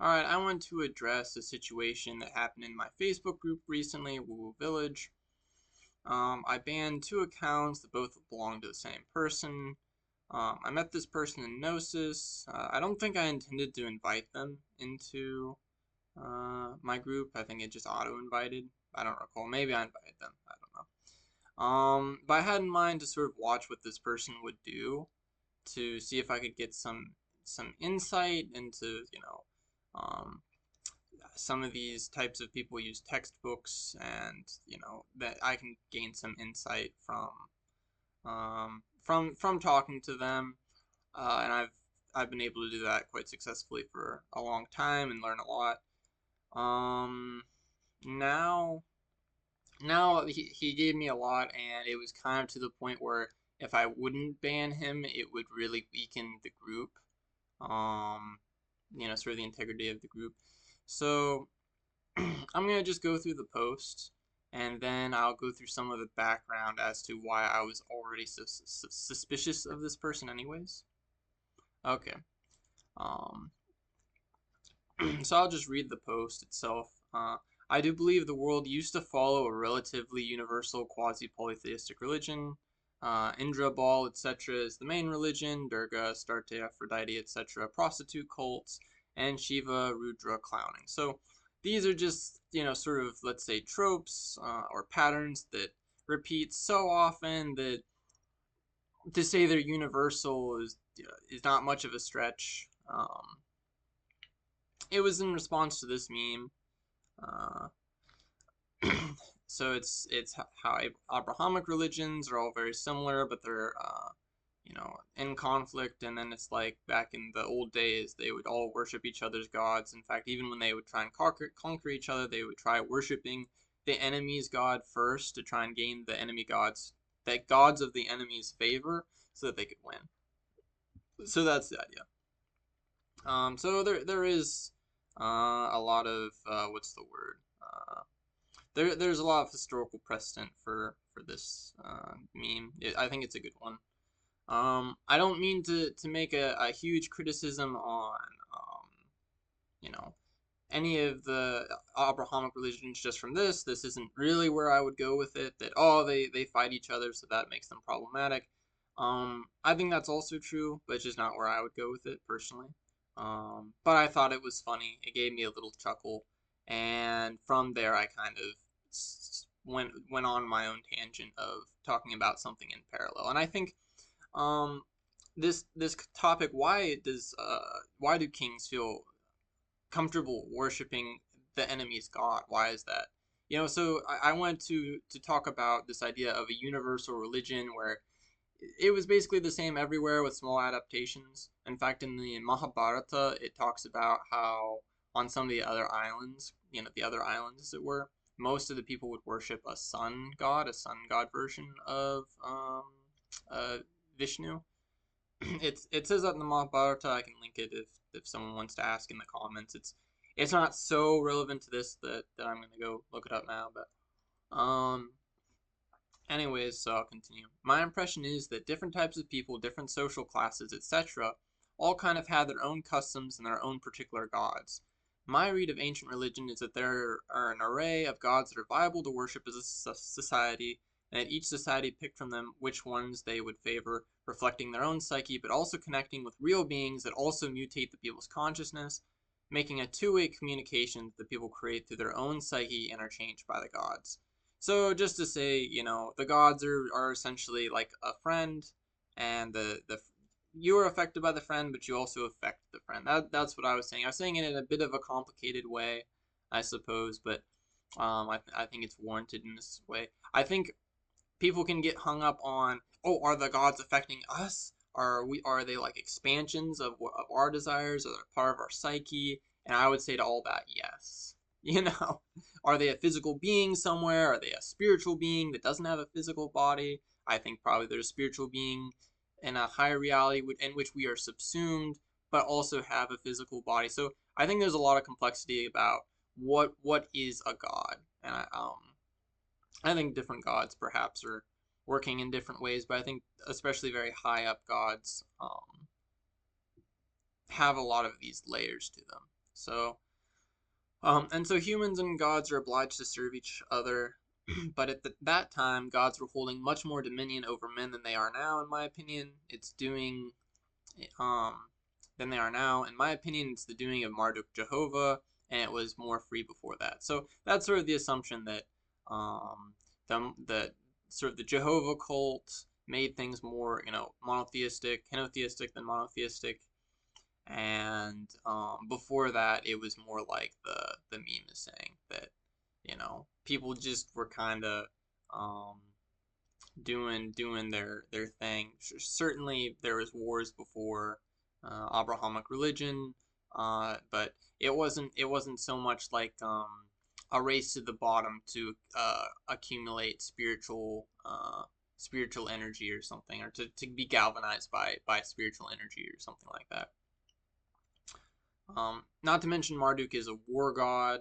Alright, I want to address a situation that happened in my Facebook group recently, Woo Woo Village. I banned two accounts that both belong to the same person. I met this person in Gnosis. I don't think I intended to invite them into my group. I think it just auto-invited. I don't recall. Maybe I invited them. I don't know. But I had in mind to sort of watch what this person would do to see if I could get some insight into, um, some of these types of people use textbooks, and that I can gain some insight from talking to them, and I've been able to do that quite successfully for a long time and learn a lot. Um, now now he gave me a lot, and it was kind of to the point where if I wouldn't ban him, it would really weaken the group. Um, sort of the integrity of the group. So I'm gonna just go through the post, and then I'll go through some of the background as to why I was already suspicious of this person anyways. Okay. Um, so I'll just read the post itself. I do believe the world used to follow a relatively universal quasi-polytheistic religion. Indra, Baal, etc. is the main religion, Durga, Astarte, Aphrodite, etc. prostitute cults, and Shiva, Rudra, clowning. So these are just, sort of, let's say, tropes or patterns that repeat so often that to say they're universal is not much of a stretch. It was in response to this meme. Uh, so it's how Abrahamic religions are all very similar, but they're in conflict. And then it's like back in the old days, they would all worship each other's gods. In fact, even when they would try and conquer each other, they would try worshiping the enemy's god first to try and gain the gods of the enemy's favor, so that they could win. So that's the idea. So there is a lot of what's the word? There's a lot of historical precedent for this meme. I think it's a good one. I don't mean to make a huge criticism on you know any of the Abrahamic religions just from this. This isn't really where I would go with it. That they fight each other, so that makes them problematic. I think that's also true, but it's just not where I would go with it personally. But I thought it was funny. It gave me a little chuckle, and from there I kind of went on my own tangent of talking about something in parallel. And I think um, this topic, why do kings feel comfortable worshiping the enemy's god? Why is that? So I wanted to talk about this idea of a universal religion where it was basically the same everywhere with small adaptations. In fact, in the Mahabharata, it talks about how on some of the other islands, as it were, most of the people would worship a sun god version of uh, Vishnu. It says that in the Mahabharata. I can link it if someone wants to ask in the comments. It's not so relevant to this that I'm gonna go look it up now, but anyways, so I'll continue. My impression is that different types of people, different social classes, etc., all kind of have their own customs and their own particular gods. My read of ancient religion is that there are an array of gods that are viable to worship as a society, and that each society picked from them which ones they would favor, reflecting their own psyche, but also connecting with real beings that also mutate the people's consciousness, making a two-way communication that the people create through their own psyche and are changed by the gods. So just to say, the gods are essentially like a friend, and the you are affected by the friend, but you also affect the friend. That's what I was saying. I was saying it in a bit of a complicated way, I suppose, but I think it's warranted in this way. I think people can get hung up on, oh, are the gods affecting us? Are they like expansions of our desires, or part of our psyche? And I would say to all that, yes. Are they a physical being somewhere? Are they a spiritual being that doesn't have a physical body? I think probably they're a spiritual being in a higher reality in which we are subsumed, but also have a physical body. So I think there's a lot of complexity about what is a god, and I think different gods perhaps are working in different ways, but I think especially very high up gods have a lot of these layers to them. So, and so humans and gods are obliged to serve each other, but at that time, gods were holding much more dominion over men than they are now. In my opinion, it's doing um than they are now. In my opinion, it's the doing of Marduk Jehovah, and it was more free before that. So that's sort of the assumption that the sort of the Jehovah cult made things more, monotheistic, henotheistic than monotheistic, and before that, it was more like the meme is saying that people just were kind of um, doing their thing. Certainly, there was wars before Abrahamic religion, but it wasn't so much like a race to the bottom to accumulate spiritual energy or something, or to be galvanized by spiritual energy or something like that. Not to mention Marduk is a war god.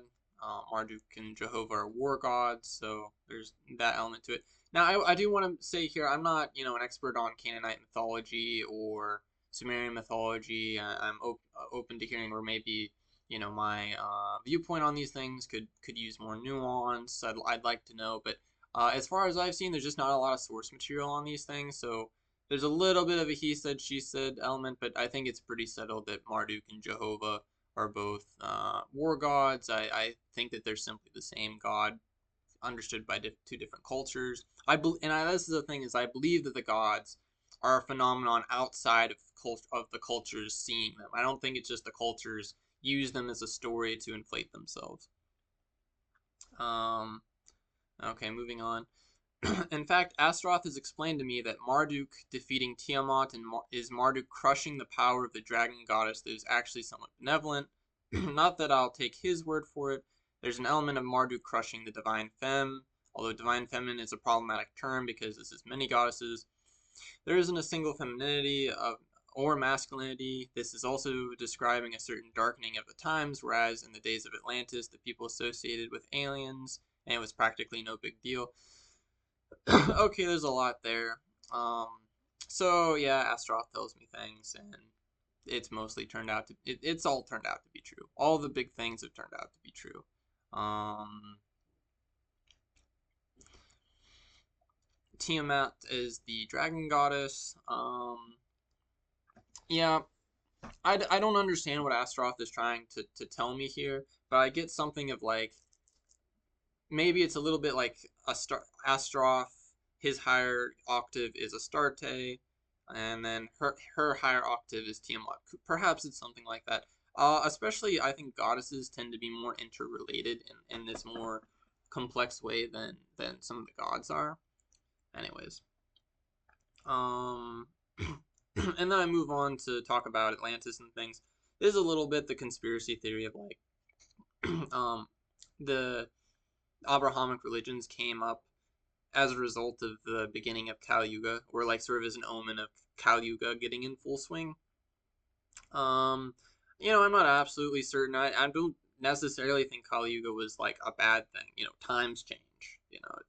Marduk and Jehovah are war gods, so there's that element to it. Now, I do want to say here, I'm not, an expert on Canaanite mythology or Sumerian mythology. I'm open to hearing where maybe, my viewpoint on these things could use more nuance. I'd like to know, but as far as I've seen, there's just not a lot of source material on these things, so there's a little bit of a he said, she said element, but I think it's pretty settled that Marduk and Jehovah are both war gods. I think that they're simply the same god, understood by two different cultures. This is the thing is I believe that the gods are a phenomenon outside of the cultures seeing them. I don't think it's just the cultures use them as a story to inflate themselves. Um, okay, moving on. In fact, Astaroth has explained to me that Marduk defeating Tiamat is Marduk crushing the power of the dragon goddess that is actually somewhat benevolent. Not that I'll take his word for it. There's an element of Marduk crushing the divine femme, although divine feminine is a problematic term because this is many goddesses. There isn't a single femininity or masculinity. This is also describing a certain darkening of the times, whereas in the days of Atlantis, the people associated with aliens, and it was practically no big deal. Okay, there's a lot there. Um, so yeah, Astaroth tells me things, and it's all turned out to be true. All the big things have turned out to be true. Um, Tiamat is the dragon goddess. Yeah, I don't understand what Astaroth is trying to tell me here, but I get something of like maybe it's a little bit like Astaroth. His higher octave is Astarte, and then her higher octave is Tiamat. Perhaps it's something like that. Especially, I think goddesses tend to be more interrelated in this more complex way than some of the gods are. Anyways, um, and then I move on to talk about Atlantis and things. This is a little bit the conspiracy theory of like, the Abrahamic religions came up as a result of the beginning of Kali Yuga, or like sort of as an omen of Kali Yuga getting in full swing. Um, I'm not absolutely certain. I don't necessarily think Kali Yuga was like a bad thing. Times change.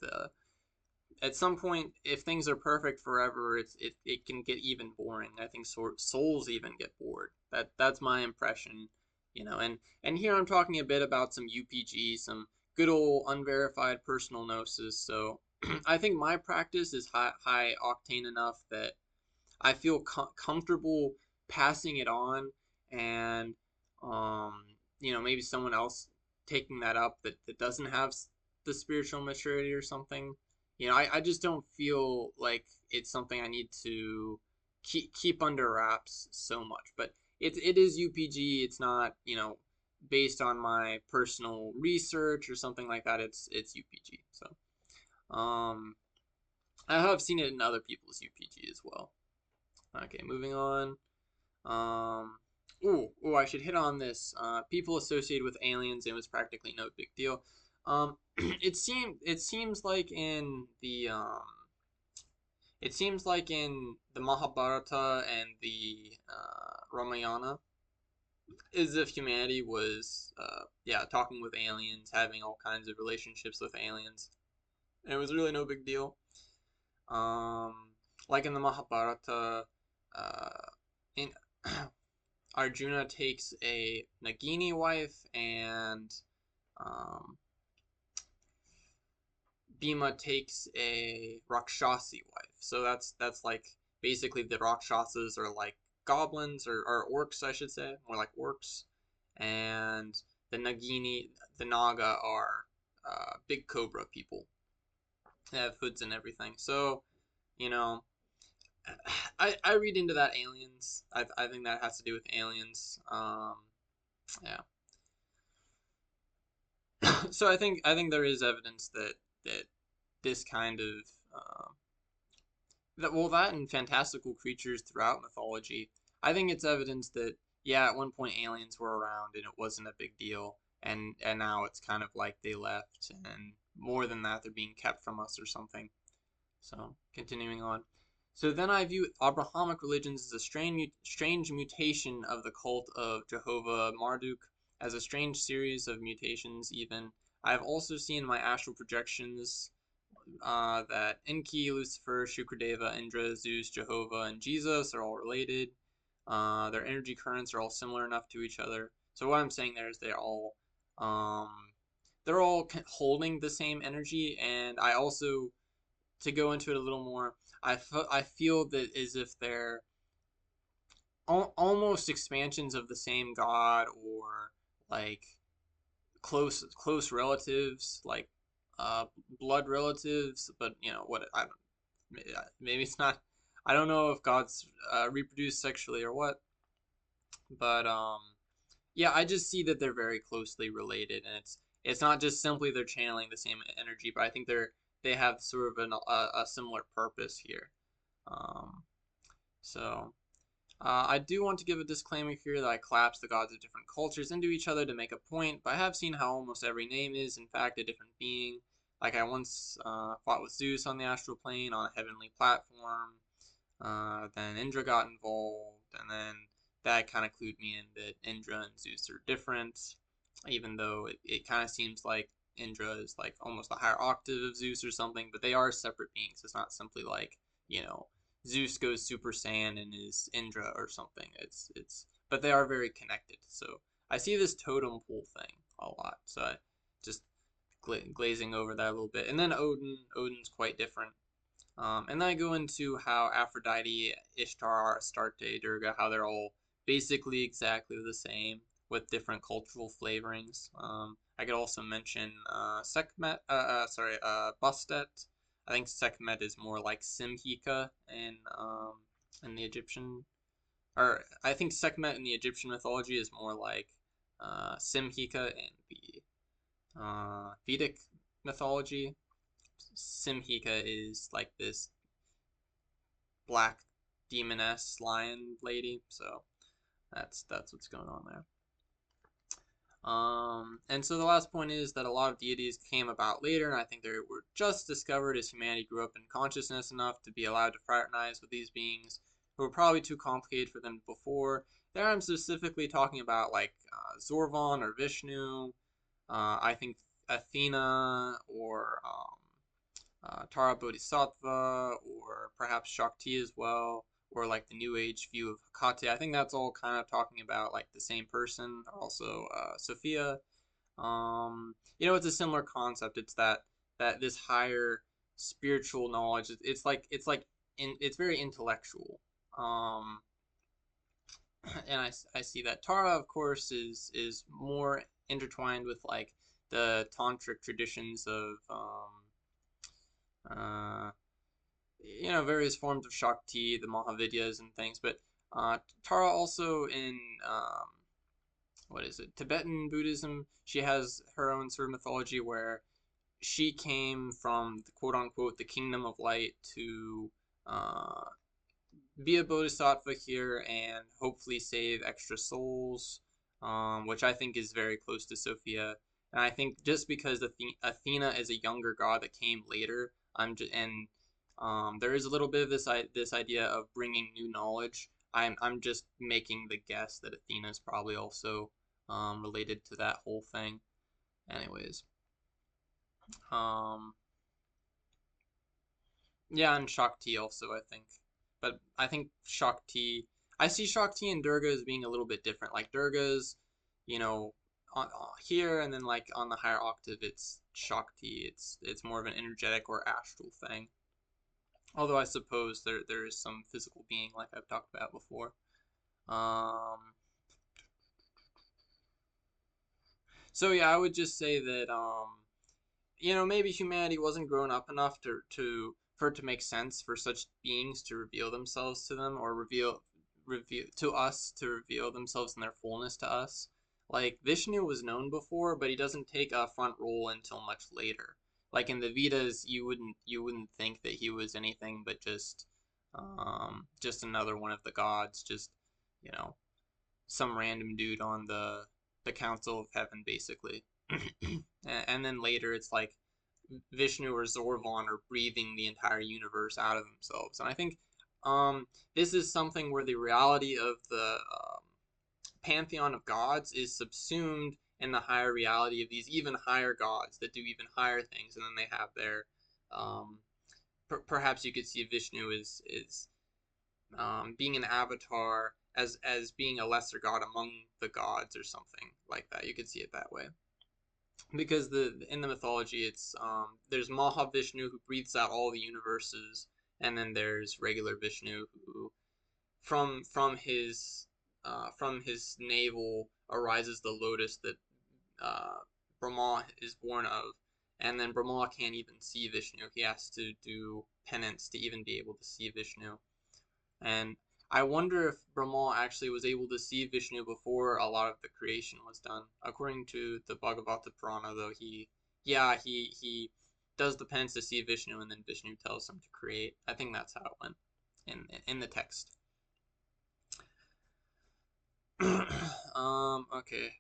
The at some point, if things are perfect forever, it can get even boring. I think souls even get bored. That's my impression. And here I'm talking a bit about some UPG, some good old unverified personal gnosis. So I think my practice is high octane enough that I feel comfortable passing it on, and maybe someone else taking that up that doesn't have the spiritual maturity or something. I just don't feel like it's something I need to keep under wraps so much. But it is UPG. It's not based on my personal research or something like that. It's UPG. So I have seen it in other people's UPG as well. Okay, moving on. I should hit on this. People associated with aliens, it was practically no big deal. It seems like in the Mahabharata and the Ramayana, as if humanity was, talking with aliens, having all kinds of relationships with aliens. And it was really no big deal. Like in the Mahabharata, uh, in Arjuna takes a Nagini wife, and um, Bhima takes a Rakshasi wife. So that's like basically the Rakshasas are like goblins or orcs, I should say, more like orcs, and the Nagini, the Naga, are big cobra people. They have hoods and everything. So you know, I read into that aliens. I think that has to do with aliens. Yeah. So I think there is evidence that this kind of that and fantastical creatures throughout mythology. I think it's evidence that yeah, at one point aliens were around and it wasn't a big deal, and now it's kind of like they left, and more than that, they're being kept from us or something. So continuing on. So then I view Abrahamic religions as a strange mutation of the cult of Jehovah Marduk, as a strange series of mutations. Even I have also seen my astral projections that Enki, Lucifer, Shukradeva, Indra, Zeus, Jehovah, and Jesus are all related. Their energy currents are all similar enough to each other. So what I'm saying there is um, they're all holding the same energy, and I also, to go into it a little more, I feel that as if they're almost expansions of the same god, or like close relatives, like uh, blood relatives. But what, I don't, maybe it's not. I don't know if gods reproduce sexually or what, but yeah, I just see that they're very closely related, and it's not just simply they're channeling the same energy, but I think they have sort of a similar purpose here. Um, so I do want to give a disclaimer here that I collapse the gods of different cultures into each other to make a point, but I have seen how almost every name is, in fact, a different being. Like I once fought with Zeus on the astral plane on a heavenly platform. Then Indra got involved, and then that kind of clued me in that Indra and Zeus are different, even though it kind of seems like Indra is like almost a higher octave of Zeus or something, but they are separate beings. It's not simply like, Zeus goes Super Saiyan and is Indra or something. But they are very connected. So I see this totem pole thing a lot. So I just glazing over that a little bit. And then Odin's quite different. And then I go into how Aphrodite, Ishtar, Astarte, Durga, how they're all basically exactly the same with different cultural flavorings. I could also mention Sekhmet, Bastet. I think Sekhmet is more like Simhika in the Egyptian, or I think Sekhmet in the Egyptian mythology is more like Simhika in the Vedic mythology. Simhika is like this black demoness lion lady. So that's what's going on there. And so the last point is that a lot of deities came about later, and I think they were just discovered as humanity grew up in consciousness enough to be allowed to fraternize with these beings who were probably too complicated for them before. There I'm specifically talking about like Zorvan or Vishnu. I think Athena, or Tara Bodhisattva, or perhaps Shakti as well, or like the New Age view of Hecate. I think that's all kind of talking about like the same person. Also, Sophia. It's a similar concept. It's that this higher spiritual knowledge. It's very intellectual. Um, and I see that Tara, of course, is more intertwined with like the tantric traditions of uh, various forms of Shakti, the Mahavidyas and things. But Tara also in what is it, Tibetan Buddhism, she has her own sort of mythology where she came from the quote unquote the kingdom of light to uh, be a bodhisattva here and hopefully save extra souls, which I think is very close to Sophia. And I think just because Athena is a younger god that came later, and there is a little bit of this idea of bringing new knowledge. I'm just making the guess that Athena is probably also related to that whole thing. Anyways, um, yeah, and Shakti also, I think. But I think Shakti, I see Shakti and Durga as being a little bit different. Like Durga's, you know, here, and then like on the higher octave, it's Shakti. It's more of an energetic or astral thing. Although I suppose there is some physical being, like I've talked about before. Um, so yeah, I would just say that maybe humanity wasn't grown up enough to for it to make sense for such beings to reveal themselves to them, or reveal to us, to reveal themselves in their fullness to us. Like Vishnu was known before, but he doesn't take a front role until much later. Like in the Vedas, you wouldn't think that he was anything but just another one of the gods, just you know some random dude on the council of heaven, basically. And then later it's like Vishnu or Zorvan are breathing the entire universe out of themselves. And I think this is something where the reality of the pantheon of gods is subsumed in the higher reality of these even higher gods that do even higher things, and then they have their um, perhaps you could see Vishnu is being an avatar as being a lesser god among the gods or something like that. You could see it that way because the in the mythology it's there's Mahavishnu who breathes out all the universes, and then there's regular Vishnu who from his navel arises the lotus that uh, Brahma is born of, and then Brahma can't even see Vishnu. He has to do penance to even be able to see Vishnu. And I wonder if Brahma actually was able to see Vishnu before a lot of the creation was done. According to the Bhagavata Purana, though, he does the penance to see Vishnu, and then Vishnu tells him to create. I think that's how it went in the text. Okay.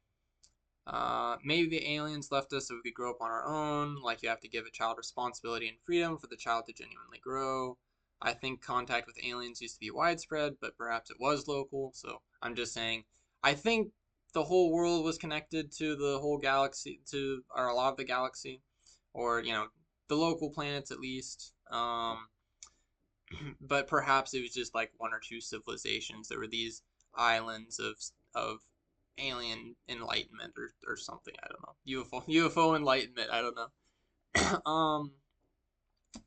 Maybe the aliens left us so we could grow up on our own. Like you have to give a child responsibility and freedom for the child to genuinely grow. I think contact with aliens used to be widespread, but perhaps it was local. So I'm just saying, I think the whole world was connected to the whole galaxy, or a lot of the galaxy, or the local planets at least. But perhaps it was just like one or two civilizations. There were these islands of alien enlightenment or something. I don't know. UFO enlightenment. I don't know.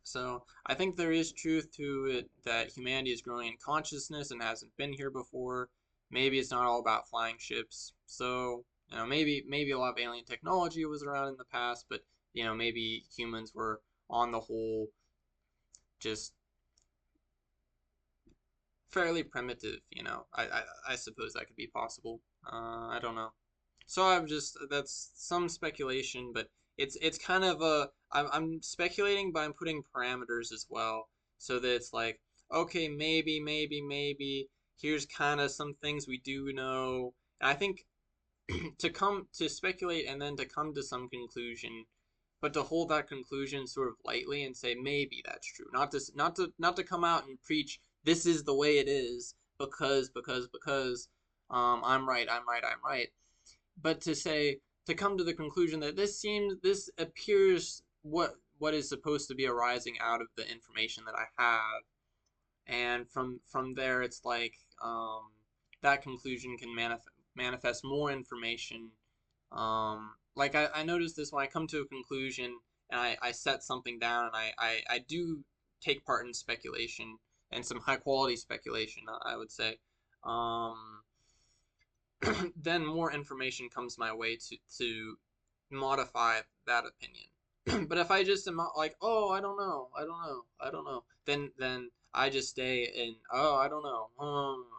So I think there is truth to it that humanity is growing in consciousness and hasn't been here before. Maybe it's not all about flying ships. So maybe a lot of alien technology was around in the past, but maybe humans were on the whole just fairly primitive. I suppose that could be possible. I don't know. So that's some speculation, but it's kind of I'm speculating, but I'm putting parameters as well, so that it's like, okay, maybe here's kind of some things we do know. And I think to come to speculate and then to come to some conclusion, but to hold that conclusion sort of lightly and say maybe that's true, not to come out and preach this is the way it is because I'm right, but to say, to come to the conclusion that this appears what is supposed to be arising out of the information that I have, and from there it's like that conclusion can manifest more information. Like I noticed this when I come to a conclusion and I set something down, and I do take part in speculation, and some high quality speculation, I would say. Um, then more information comes my way to modify that opinion. But if I just am like, oh, I don't know, then I just stay in, oh, I don't know,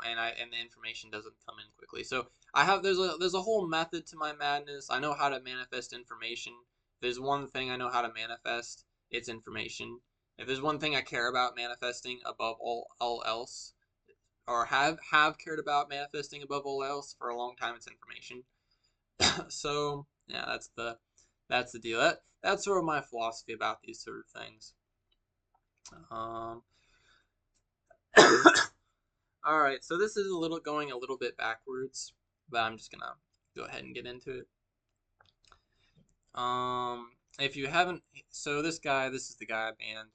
and the information doesn't come in quickly. So there's a whole method to my madness. I know how to manifest information. If there's one thing I know how to manifest, it's information. If there's one thing I care about manifesting above all else, or have cared about manifesting above all else for a long time, it's information. So yeah, that's the deal. That's sort of my philosophy about these sort of things. Um, all right, so this is going a little bit backwards, but I'm just gonna go ahead and get into it. If you haven't, so this is the guy I banned.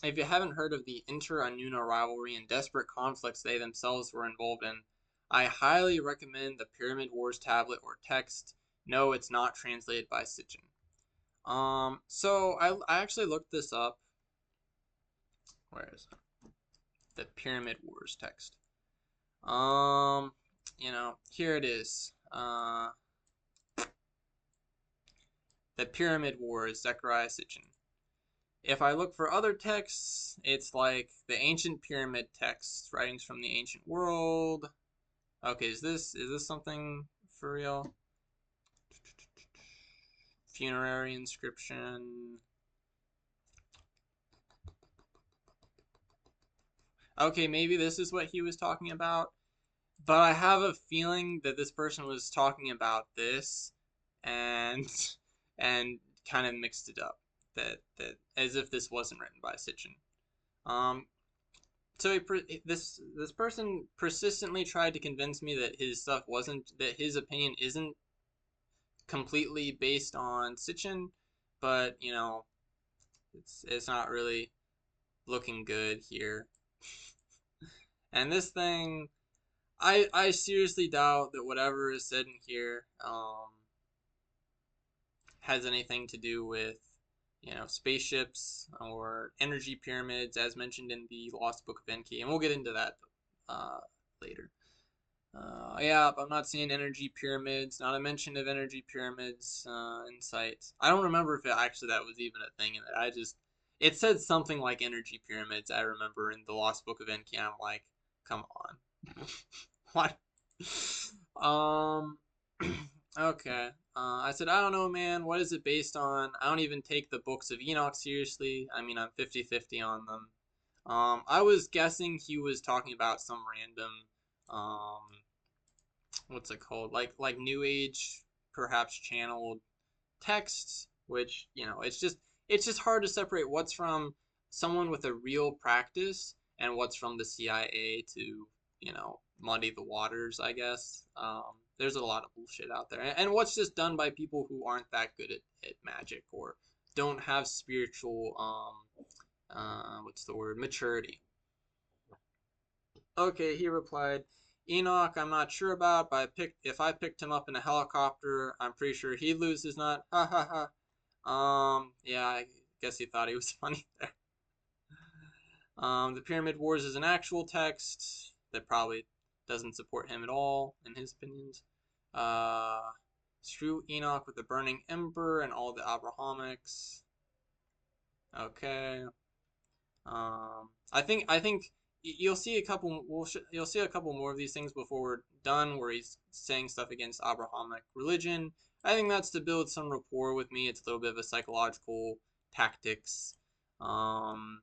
If you haven't heard of the inter-Anuna rivalry and desperate conflicts they themselves were involved in, I highly recommend the Pyramid Wars tablet or text. No, it's not translated by Sitchin. So I actually looked this up. Where is it? The Pyramid Wars text. Um, here it is. The Pyramid Wars, Zechariah Sitchin. If I look for other texts, it's like the ancient pyramid texts, writings from the ancient world. Okay, is this something for real? Funerary inscription. Okay, maybe this is what he was talking about. But I have a feeling that this person was talking about this and and kind of mixed it up. That as if this wasn't written by Sitchin. Um, so this person persistently tried to convince me that his stuff wasn't that his opinion isn't completely based on Sitchin, but it's not really looking good here. And this thing, I seriously doubt that whatever is said in here has anything to do with spaceships or energy pyramids, as mentioned in the Lost Book of Enki, and we'll get into that later. Yeah, I'm not seeing energy pyramids. Not a mention of energy pyramids in sight. I don't remember if actually that was even a thing in it. It said something like energy pyramids. I remember in the Lost Book of Enki. I'm like, come on, what? Um, okay. I said, I don't know, man. What is it based on? I don't even take the books of Enoch seriously. I mean, I'm 50-50 on them. I was guessing he was talking about some random um what's it called, like new age perhaps channeled texts, which it's just hard to separate what's from someone with a real practice and what's from the CIA to muddy the waters, I guess. There's a lot of bullshit out there, and what's just done by people who aren't that good at magic or don't have spiritual what's the word, maturity. Okay, he replied, Enoch, I'm not sure about, but if I picked him up in a helicopter, I'm pretty sure he'd lose his nut. Ha ha ha. Yeah, I guess he thought he was funny there. The Pyramid Wars is an actual text that probably doesn't support him at all, in his opinions. Uh, Screw Enoch with the burning ember and all the Abrahamics. Okay. I think you'll see a couple. You'll see a couple more of these things before we're done, where he's saying stuff against Abrahamic religion. I think that's to build some rapport with me. It's a little bit of a psychological tactics. Um,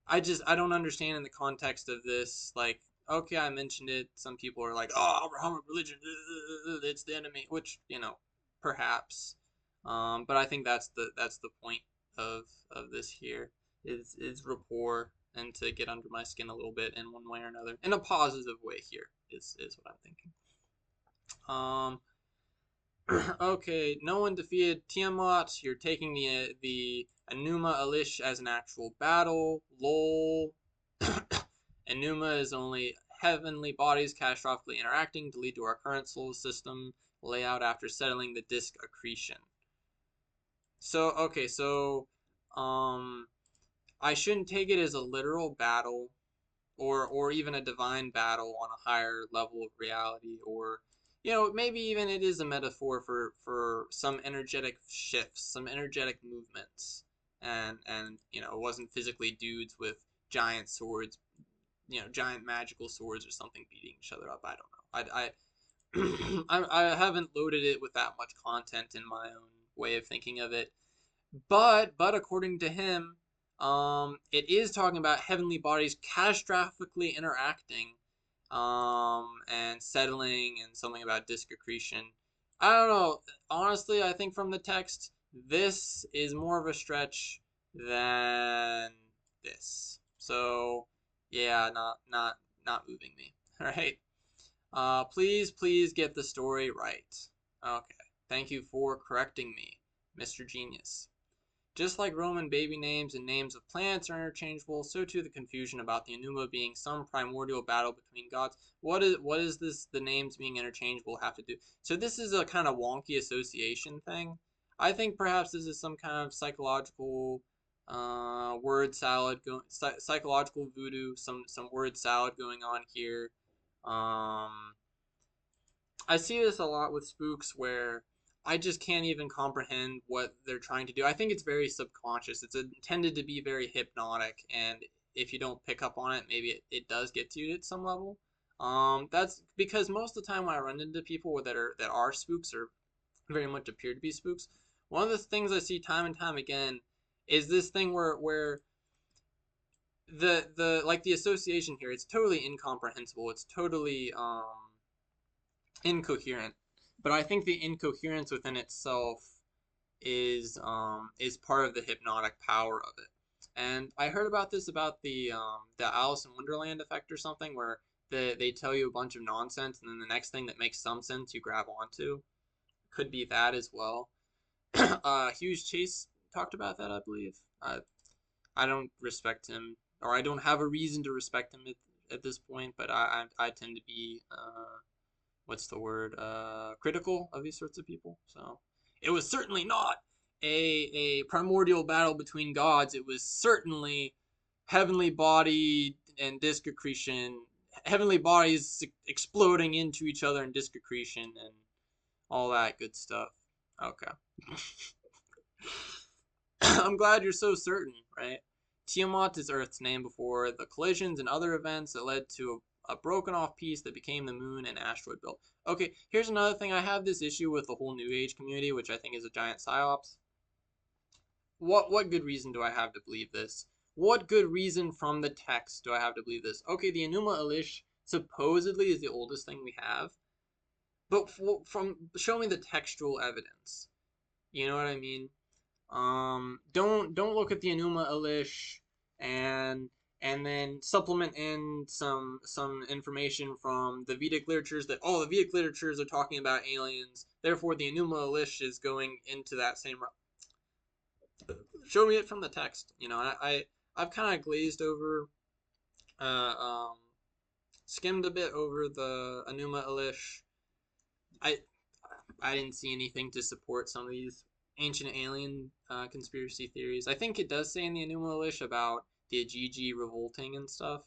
I don't understand in the context of this. Like, okay, I mentioned it. Some people are like, oh, Abrahamic religion, it's the enemy, which perhaps. But I think that's the point of this here is rapport and to get under my skin a little bit in one way or another, in a positive way. Here is what I'm thinking. Um, okay, no one defeated Tiamat. You're taking the Enuma Elish as an actual battle. Lol. Enuma is only heavenly bodies catastrophically interacting to lead to our current solar system layout after settling the disk accretion. So okay, so um, I shouldn't take it as a literal battle or even a divine battle on a higher level of reality, or maybe even it is a metaphor for some energetic shifts, some energetic movements, and it wasn't physically dudes with giant swords, giant magical swords or something beating each other up. I don't know. I haven't loaded it with that much content in my own way of thinking of it, but according to him, it is talking about heavenly bodies catastrophically interacting, and settling, and something about disk accretion. I don't know. Honestly, I think from the text, this is more of a stretch than this. So, yeah, not moving me. All right. Please get the story right. Okay. Thank you for correcting me, Mr. Genius. Just like Roman baby names and names of planets are interchangeable, so too the confusion about the Enuma being some primordial battle between gods. What is this the names being interchangeable have to do? So this is a kind of wonky association thing. I think perhaps this is some kind of psychological word salad psychological voodoo, some word salad going on here. Um I see this a lot with spooks where I just can't even comprehend what they're trying to do. I think it's very subconscious. It's intended to be very hypnotic, and if you don't pick up on it, maybe it does get to you at some level. That's because most of the time when I run into people that are spooks or very much appear to be spooks, one of the things I see time and time again is this thing where the like the association here, it's totally incomprehensible. It's totally incoherent. But I think the incoherence within itself is part of the hypnotic power of it. And I heard about this about the Alice in Wonderland effect or something, where they tell you a bunch of nonsense and then the next thing that makes some sense you grab onto. Could be that as well. Hughes Chase talked about that, I believe. I don't respect him, or I don't have a reason to respect him at this point, but I tend to be what's the word, critical of these sorts of people. So it was certainly not a primordial battle between gods. It was certainly heavenly body and disk accretion, heavenly bodies exploding into each other in disk accretion and all that good stuff. Okay. I'm glad you're so certain, right? Tiamat is Earth's name before the collisions and other events that led to a broken off piece that became the moon and asteroid belt. Okay, here's another thing. I have this issue with the whole New Age community, which I think is a giant psyops. What good reason do I have to believe this? What good reason from the text do I have to believe this? Okay, the Enuma Elish supposedly is the oldest thing we have, but from show me the textual evidence. You know what I mean? Don't look at the Enuma Elish and then supplement in some information from the Vedic literatures that the Vedic literatures are talking about aliens. Therefore, the Enuma Elish is going into that same. Show me it from the text. You know, I've kind of glazed over, uh, um, skimmed a bit over the Enuma Elish. I I didn't see anything to support some of these ancient alien conspiracy theories. I think it does say in the Enuma Elish about the Ajiji revolting and stuff.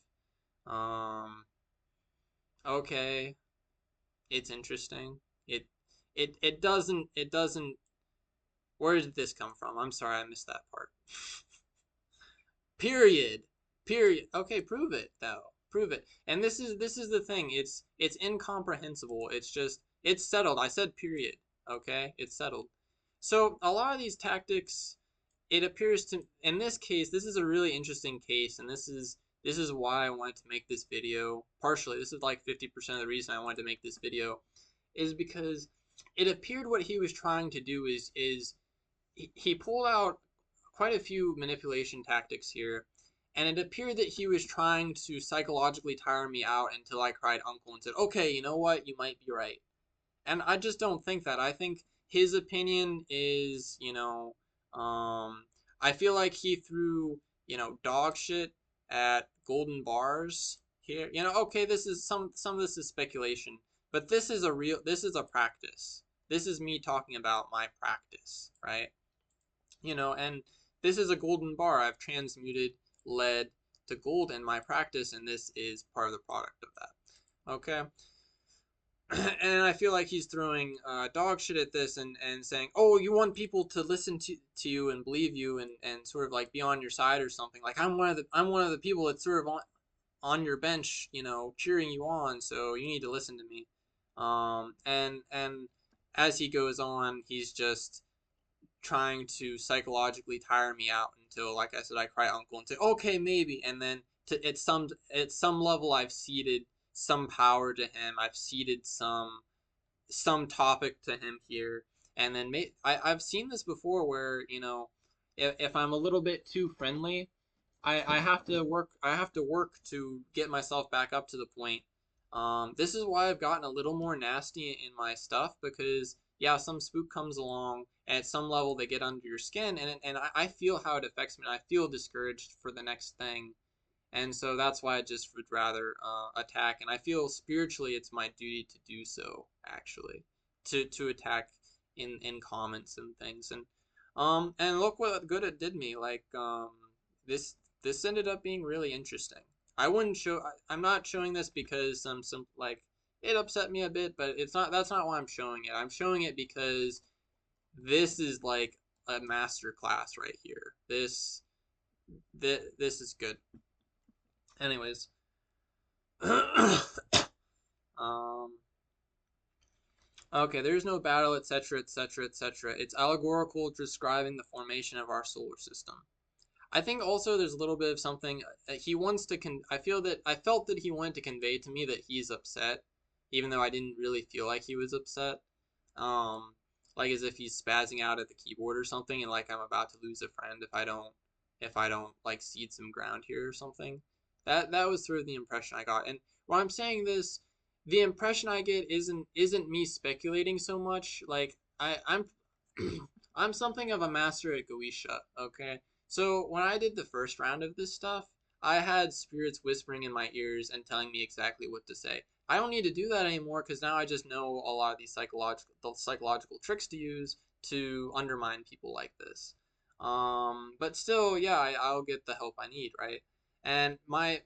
Um, okay, it's interesting. It it doesn't. Where did this come from? I'm sorry, I missed that part. Period. Period. Okay, prove it though. Prove it. And this is the thing. It's incomprehensible. It's just it's settled. I said period. Okay? It's settled. So a lot of these tactics, it appears to in this case, this is a really interesting case, and this is why I wanted to make this video. Partially, this is like 50% of the reason I wanted to make this video, is because it appeared what he was trying to do is he pulled out quite a few manipulation tactics here, and it appeared that he was trying to psychologically tire me out until I cried uncle and said, okay, you know what, you might be right. And I just don't think that. I think his opinion is, I feel like he threw, dog shit at golden bars here. Okay, this is some of this is speculation, but this is a practice. This is me talking about my practice, right? And this is a golden bar. I've transmuted lead to gold in my practice, and this is part of the product of that. Okay. And I feel like he's throwing dog shit at this and saying, oh, you want people to listen to you and believe you and sort of like be on your side or something. Like I'm one of the people that's sort of on your bench, cheering you on, so you need to listen to me. And as he goes on, he's just trying to psychologically tire me out until, like I said, I cry uncle and say, okay, maybe. And then at some level, I've ceded some power to him. I've ceded some topic to him here. And then I've seen this before where, if I'm a little bit too friendly, I have to work to get myself back up to the point. This is why I've gotten a little more nasty in my stuff, because yeah, some spook comes along, and at some level they get under your skin, and I feel how it affects me, and I feel discouraged for the next thing. And so that's why I just would rather attack. And I feel spiritually it's my duty to do so, actually, to attack in comments and things. And look what good it did me. Like this this ended up being really interesting. I wouldn't show. I'm not showing this because some like it upset me a bit, but it's not. That's not why I'm showing it. I'm showing it because this is like a master class right here. This is good. Anyways, um, okay, there's no battle, etc., etc., etc. It's allegorical, describing the formation of our solar system. I think also there's a little bit of something he wants to. I felt that he wanted to convey to me that he's upset, even though I didn't really feel like he was upset. Um, like as if he's spazzing out at the keyboard or something, and like I'm about to lose a friend if I don't like cede some ground here or something. That was sort of the impression I got. And when I'm saying this, the impression I get isn't me speculating so much. Like I'm I'm something of a master at Goetia. Okay, so when I did the first round of this stuff, I had spirits whispering in my ears and telling me exactly what to say. I don't need to do that anymore because now I just know a lot of these psychological tricks to use to undermine people like this. But still, yeah, I'll get the help I need, right? And my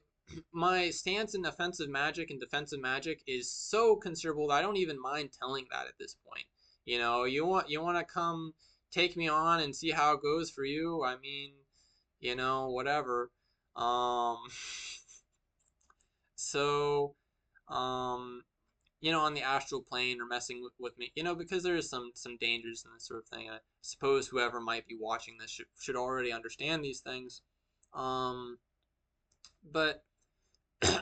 stance in offensive magic and defensive magic is so considerable that I don't even mind telling that at this point. You want to come take me on and see how it goes for you. I mean, whatever. Um, so, um, on the astral plane or messing with me, because there is some dangers in this sort of thing. I suppose whoever might be watching this should already understand these things. Um, but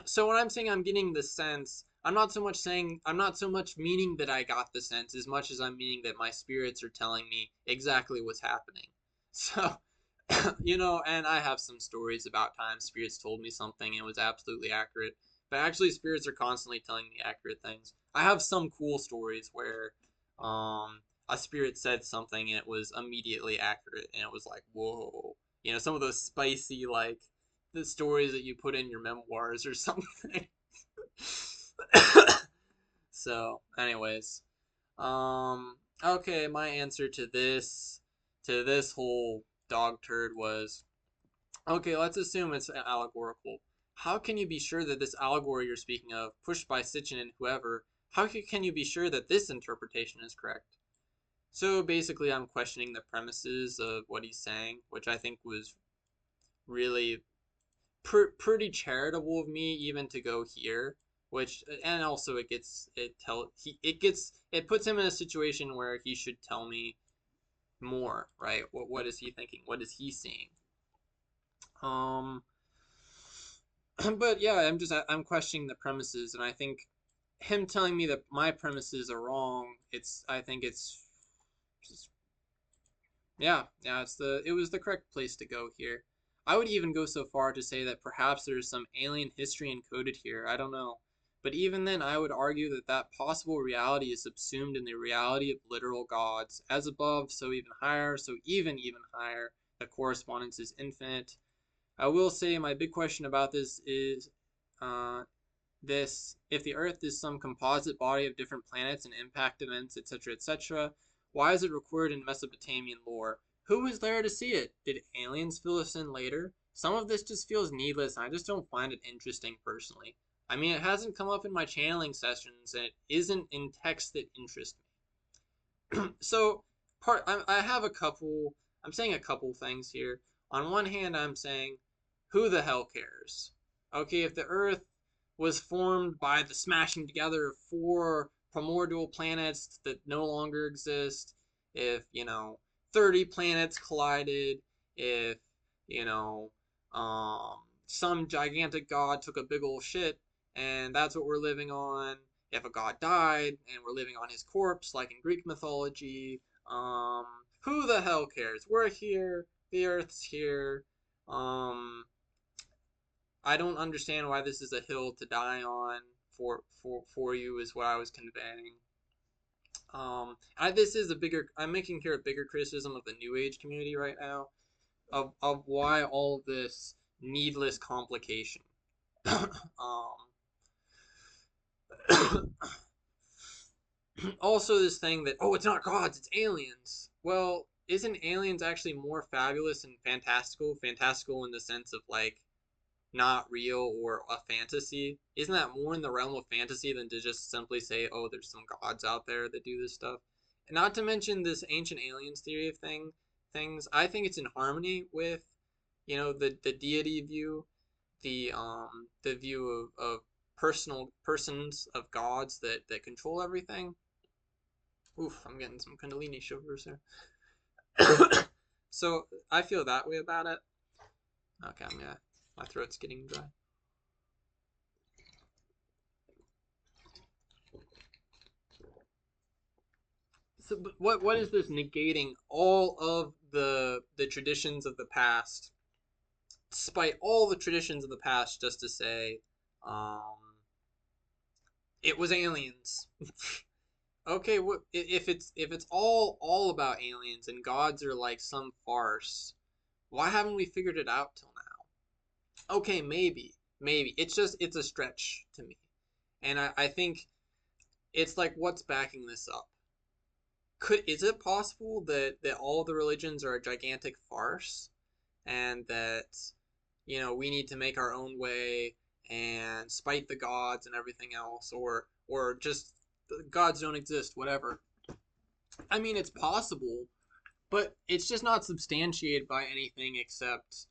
so when I'm saying I'm getting the sense, I'm not so much meaning that I got the sense as much as I'm meaning that my spirits are telling me exactly what's happening. So, and I have some stories about times spirits told me something and it was absolutely accurate. But actually, spirits are constantly telling me accurate things. I have some cool stories where a spirit said something and it was immediately accurate and it was like, whoa. Some of those spicy, like, the stories that you put in your memoirs or something. So, anyways, okay, my answer to this whole dog turd was, okay, let's assume it's allegorical. How can you be sure that this allegory you're speaking of, pushed by Sitchin and whoever, how can you be sure that this interpretation is correct? So basically, I'm questioning the premises of what he's saying, which I think was really pretty charitable of me even to go here. Which, and also it puts him in a situation where he should tell me more, right? What is he thinking? What is he seeing? Um, but yeah, I'm questioning the premises, and I think him telling me that my premises are wrong. I think it's just, yeah, it was the correct place to go here. I would even go so far to say that perhaps there is some alien history encoded here. I don't know. But even then, I would argue that that possible reality is subsumed in the reality of literal gods. As above, so even higher, so even higher. The correspondence is infinite. I will say my big question about this is uh, if the Earth is some composite body of different planets and impact events, etc., etc., why is it recorded in Mesopotamian lore? Who was there to see it? Did aliens fill us in later? Some of this just feels needless, and I just don't find it interesting personally. I mean, it hasn't come up in my channeling sessions, and it isn't in texts that interest me. So, I have a couple. I'm saying a couple things here. On one hand, I'm saying, who the hell cares? Okay, if the Earth was formed by the smashing together of four primordial planets that no longer exist, if, 30 planets collided, if, you know, some gigantic god took a big old shit, and that's what we're living on. If a god died and we're living on his corpse, like in Greek mythology, um, who the hell cares? We're here, the Earth's here. Um, I don't understand why this is a hill to die on for you is what I was conveying. This is a bigger. I'm making here a bigger criticism of the New Age community right now, of why all this needless complication. Also, this thing that, oh, it's not gods, it's aliens. Well, isn't aliens actually more fabulous and fantastical? Fantastical in the sense of like not real or a fantasy? Isn't that more in the realm of fantasy than to just simply say, oh, there's some gods out there that do this stuff? And not to mention this ancient aliens theory of things. I think it's in harmony with, the deity view, the view of personal persons of gods that control everything. Oof, I'm getting some Kundalini shivers here. So I feel that way about it. Okay, my throat's getting dry. So what is this negating all of the traditions of the past, despite all the traditions of the past, just to say, um, it was aliens. Okay, if it's all about aliens and gods are like some farce, why haven't we figured it out till now? Okay, maybe it's a stretch to me, and I think it's like, what's backing this up? Is it possible that all the religions are a gigantic farce, and that we need to make our own way and spite the gods and everything else, or just the gods don't exist, whatever? I mean, it's possible, but it's just not substantiated by anything except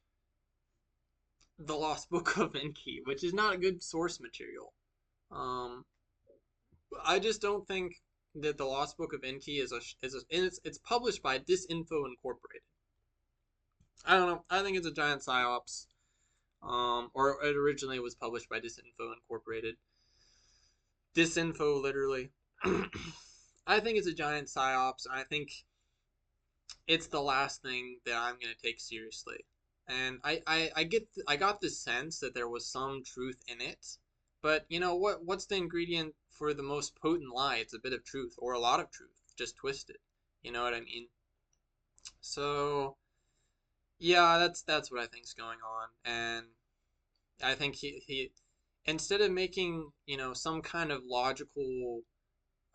the Lost Book of Enki, which is not a good source material. Um, I just don't think that the Lost Book of Enki and it's published by Disinfo Incorporated. I don't know. I think it's a giant psyops. Or it originally was published by Disinfo Incorporated. Disinfo, literally. I think it's a giant psyops. I think it's the last thing that I'm gonna take seriously. And I got the sense that there was some truth in it, but what's the ingredient for the most potent lie? It's a bit of truth or a lot of truth, just twisted. You know what I mean? So yeah, that's what I think's going on, and I think he instead of making some kind of logical,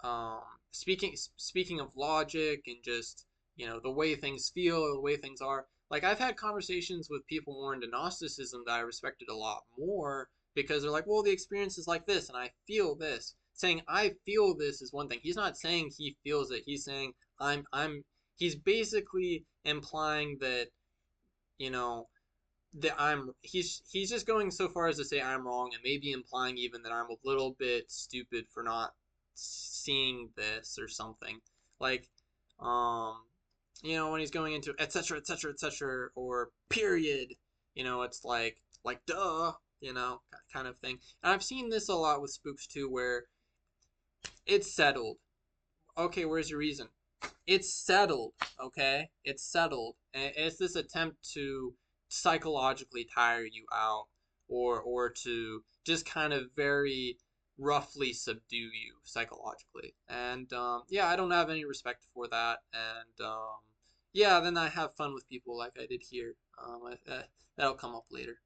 um, speaking of logic and just the way things feel, the way things are. Like, I've had conversations with people more into Gnosticism that I respected a lot more, because they're like, well, the experience is like this, and I feel this. Saying I feel this is one thing. He's not saying he feels it. He's saying I'm. He's basically implying that you know he's just going so far as to say I'm wrong, and maybe implying even that I'm a little bit stupid for not seeing this or something. Like, um when he's going into etc etc etc or period, it's like duh, kind of thing. And I've seen this a lot with spooks too, where it's settled. Okay, where's your reason? It's settled. Okay, it's settled, and it's this attempt to psychologically tire you out, or to just kind of very roughly subdue you psychologically. And yeah, I don't have any respect for that. And yeah, then I have fun with people like I did here. That'll come up later.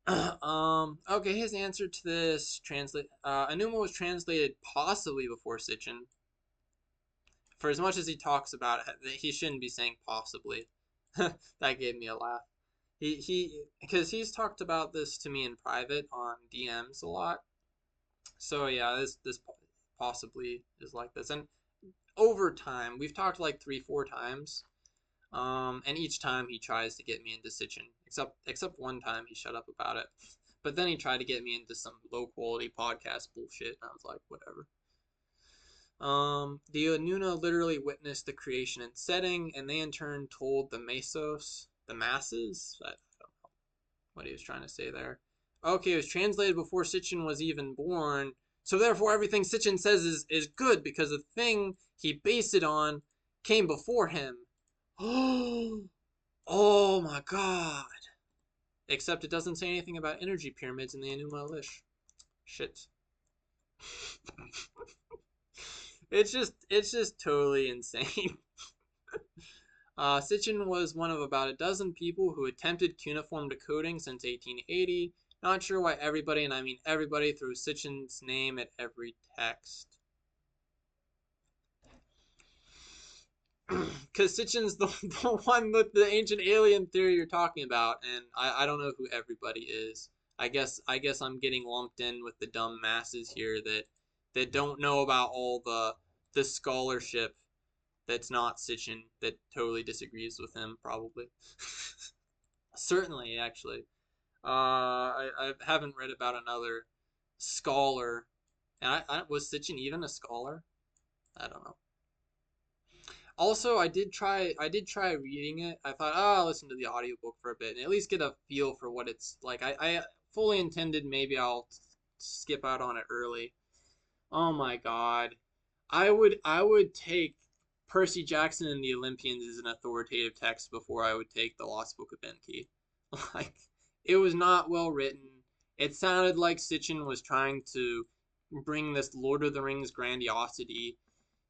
Okay, his answer to this translate. Enuma was translated possibly before Sitchin. For as much as he talks about it, he shouldn't be saying possibly. That gave me a laugh. Because he's talked about this to me in private on DMs a lot. So yeah, this possibly is like this. And over time, we've talked like 3-4 times. And each time he tries to get me into Sitchin. Except one time he shut up about it. But then he tried to get me into some low quality podcast bullshit. And I was like, whatever. The Anuna literally witnessed the creation and setting, and they in turn told the Mesos, the masses. I don't know what he was trying to say there. Okay, it was translated before Sitchin was even born, so therefore everything Sitchin says is good because the thing he based it on came before him. Oh my god. Except it doesn't say anything about energy pyramids in the Enuma Elish. Shit. It's just totally insane. Sitchin was one of about a dozen people who attempted cuneiform decoding since 1880. Not sure why everybody, and I mean everybody, threw Sitchin's name at every text. Because Sitchin's the one with the ancient alien theory you're talking about, and I don't know who everybody is. I guess I'm getting lumped in with the dumb masses here that don't know about all the scholarship that's not Sitchin that totally disagrees with him probably. Certainly, actually. I haven't read about another scholar. And I was Sitchin even a scholar? I don't know. Also, I did try reading it. I thought, oh, I'll listen to the audiobook for a bit and at least get a feel for what it's like. I fully intended maybe I'll skip out on it early. Oh my God. I would take Percy Jackson and the Olympians as an authoritative text before I would take the Lost Book of Benki. Like, it was not well written. It sounded like Sitchin was trying to bring this Lord of the Rings grandiosity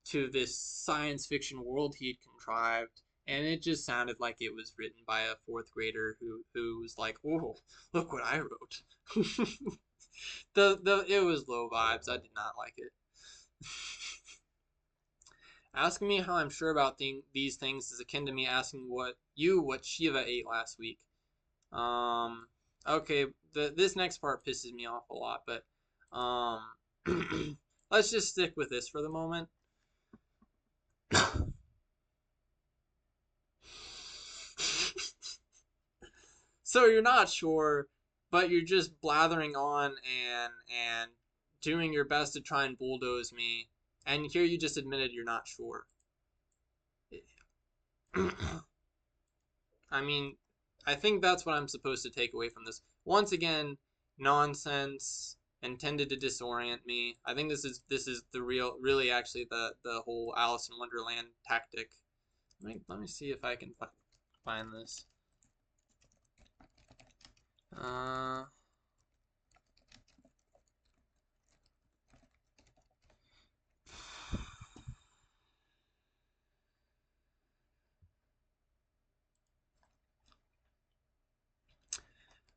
to this science fiction world he'd contrived, and it just sounded like it was written by a fourth grader who was like, "Oh, look what I wrote." The it was low vibes. I did not like it. Asking me how I'm sure about these things is akin to me asking what Shiva ate last week. Um, okay, this next part pisses me off a lot, but um, let's just stick with this for the moment. So you're not sure, but you're just blathering on and doing your best to try and bulldoze me. And here you just admitted you're not sure. I mean, I think that's what I'm supposed to take away from this. Once again, nonsense intended to disorient me. I think this is the really actually the whole Alice in Wonderland tactic. Let me see if I can find this.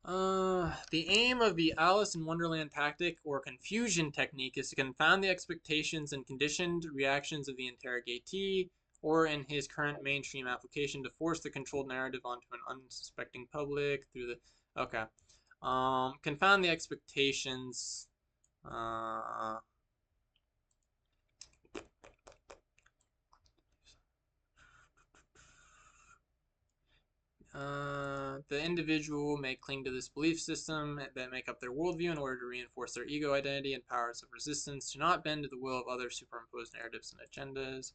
Uh, the aim of the Alice in Wonderland tactic or confusion technique is to confound the expectations and conditioned reactions of the interrogatee, or in his current mainstream application, to force the controlled narrative onto an unsuspecting public through the. Okay. Confound the expectations. Uh, the individual may cling to this belief system that make up their worldview in order to reinforce their ego identity and powers of resistance, to not bend to the will of other superimposed narratives and agendas.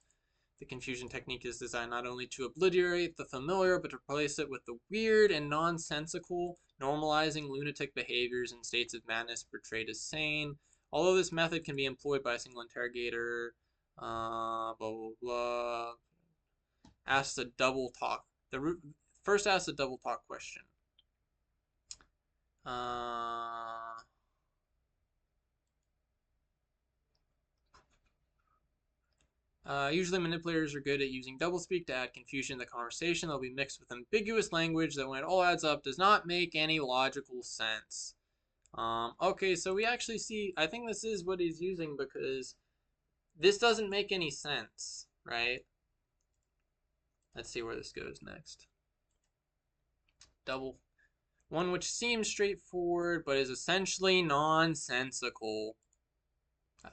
The confusion technique is designed not only to obliterate the familiar, but to replace it with the weird and nonsensical, normalizing lunatic behaviors and states of madness portrayed as sane. Although this method can be employed by a single interrogator, blah blah blah. Asks a double talk. First asks a double talk question. Uh, Usually manipulators are good at using doublespeak to add confusion in the conversation. They'll be mixed with ambiguous language that, when it all adds up, does not make any logical sense. Okay, so we actually see, I think this is what he's using, because this doesn't make any sense, right? Let's see where this goes next. Double. One which seems straightforward, but is essentially nonsensical.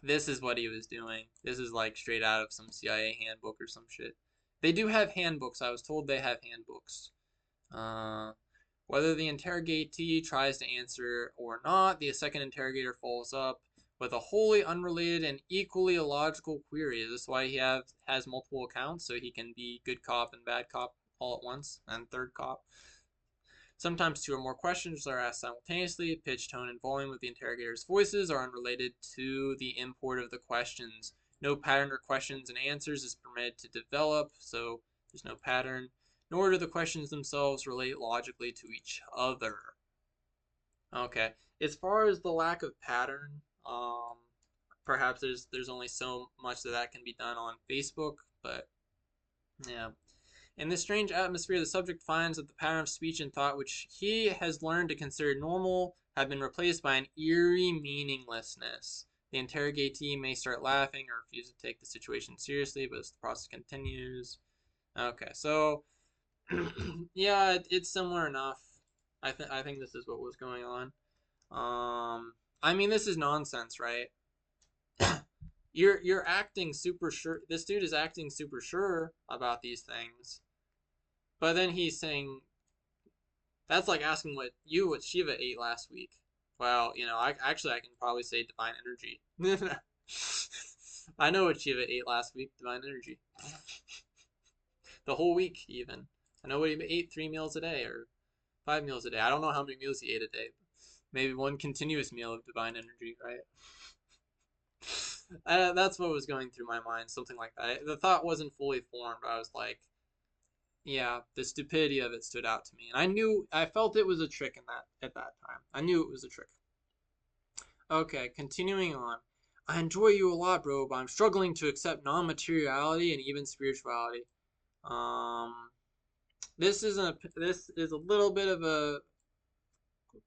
This is what he was doing. This is like straight out of some CIA handbook or some shit. They do have handbooks. I was told they have handbooks. Uh, Whether the interrogatee tries to answer or not, the second interrogator follows up with a wholly unrelated and equally illogical query. Is this why he has multiple accounts, so he can be good cop and bad cop all at once, and third cop? Sometimes two or more questions are asked simultaneously. Pitch, tone, and volume of the interrogator's voices are unrelated to the import of the questions. No pattern or questions and answers is permitted to develop, so there's no pattern. Nor do the questions themselves relate logically to each other. Okay. As far as the lack of pattern, perhaps there's only so much that can be done on Facebook, but yeah. In this strange atmosphere, the subject finds that the pattern of speech and thought which he has learned to consider normal have been replaced by an eerie meaninglessness. The interrogatee may start laughing or refuse to take the situation seriously, but as the process continues. Okay, so yeah, it's similar enough. I think this is what was going on. I mean, this is nonsense, right? You're acting super sure. This dude is acting super sure about these things, but then he's saying that's like asking what Shiva ate last week. Well, I can probably say divine energy. I know what Shiva ate last week, divine energy. The whole week, even. I know what he ate 3 meals a day or 5 meals a day. I don't know how many meals he ate a day. Maybe one continuous meal of divine energy, right? That's what was going through my mind, something like that. The thought wasn't fully formed. I was like, yeah, the stupidity of it stood out to me, and I felt it was a trick in that at that time. I knew it was a trick. Okay, continuing on. I enjoy you a lot, bro, but I'm struggling to accept non-materiality and even spirituality. Um, this is a little bit of a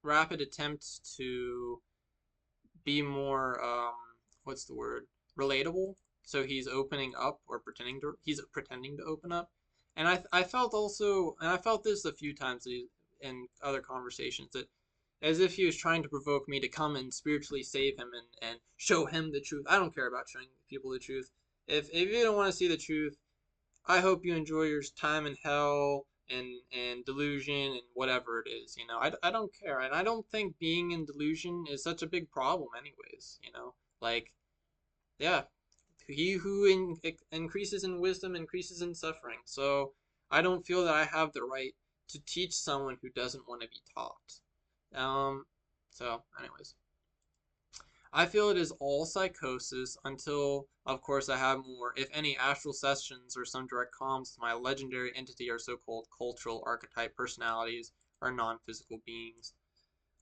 rapid attempt to be more what's the word, relatable. So he's opening up or pretending to open up, and I felt also, and I felt this a few times in other conversations, that as if he was trying to provoke me to come and spiritually save him and show him the truth. I don't care about showing people the truth. If you don't want to see the truth, I hope you enjoy your time in hell and delusion and whatever it is. I don't care, and I don't think being in delusion is such a big problem, anyways. Like, yeah, he who increases in wisdom increases in suffering. So I don't feel that I have the right to teach someone who doesn't want to be taught. Um, so, anyways. I feel it is all psychosis until, of course, I have more, if any, astral sessions or some direct comms to my legendary entity or so-called cultural archetype personalities or non-physical beings.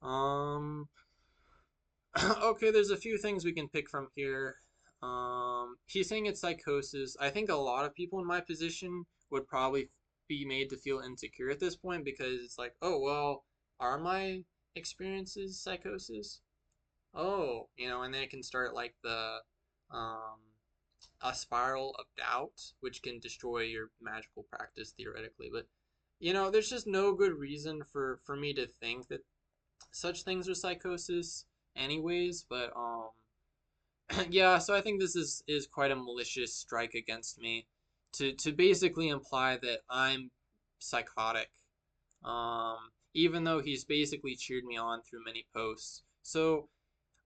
Um, okay, there's a few things we can pick from here. He's saying it's psychosis. I think a lot of people in my position would probably be made to feel insecure at this point because it's like, oh, well, are my experiences psychosis? Oh, and then it can start like um a spiral of doubt, which can destroy your magical practice theoretically. But there's just no good reason for me to think that such things are psychosis, anyways. But yeah. So I think this is quite a malicious strike against me, to basically imply that I'm psychotic. Um, Even though he's basically cheered me on through many posts. So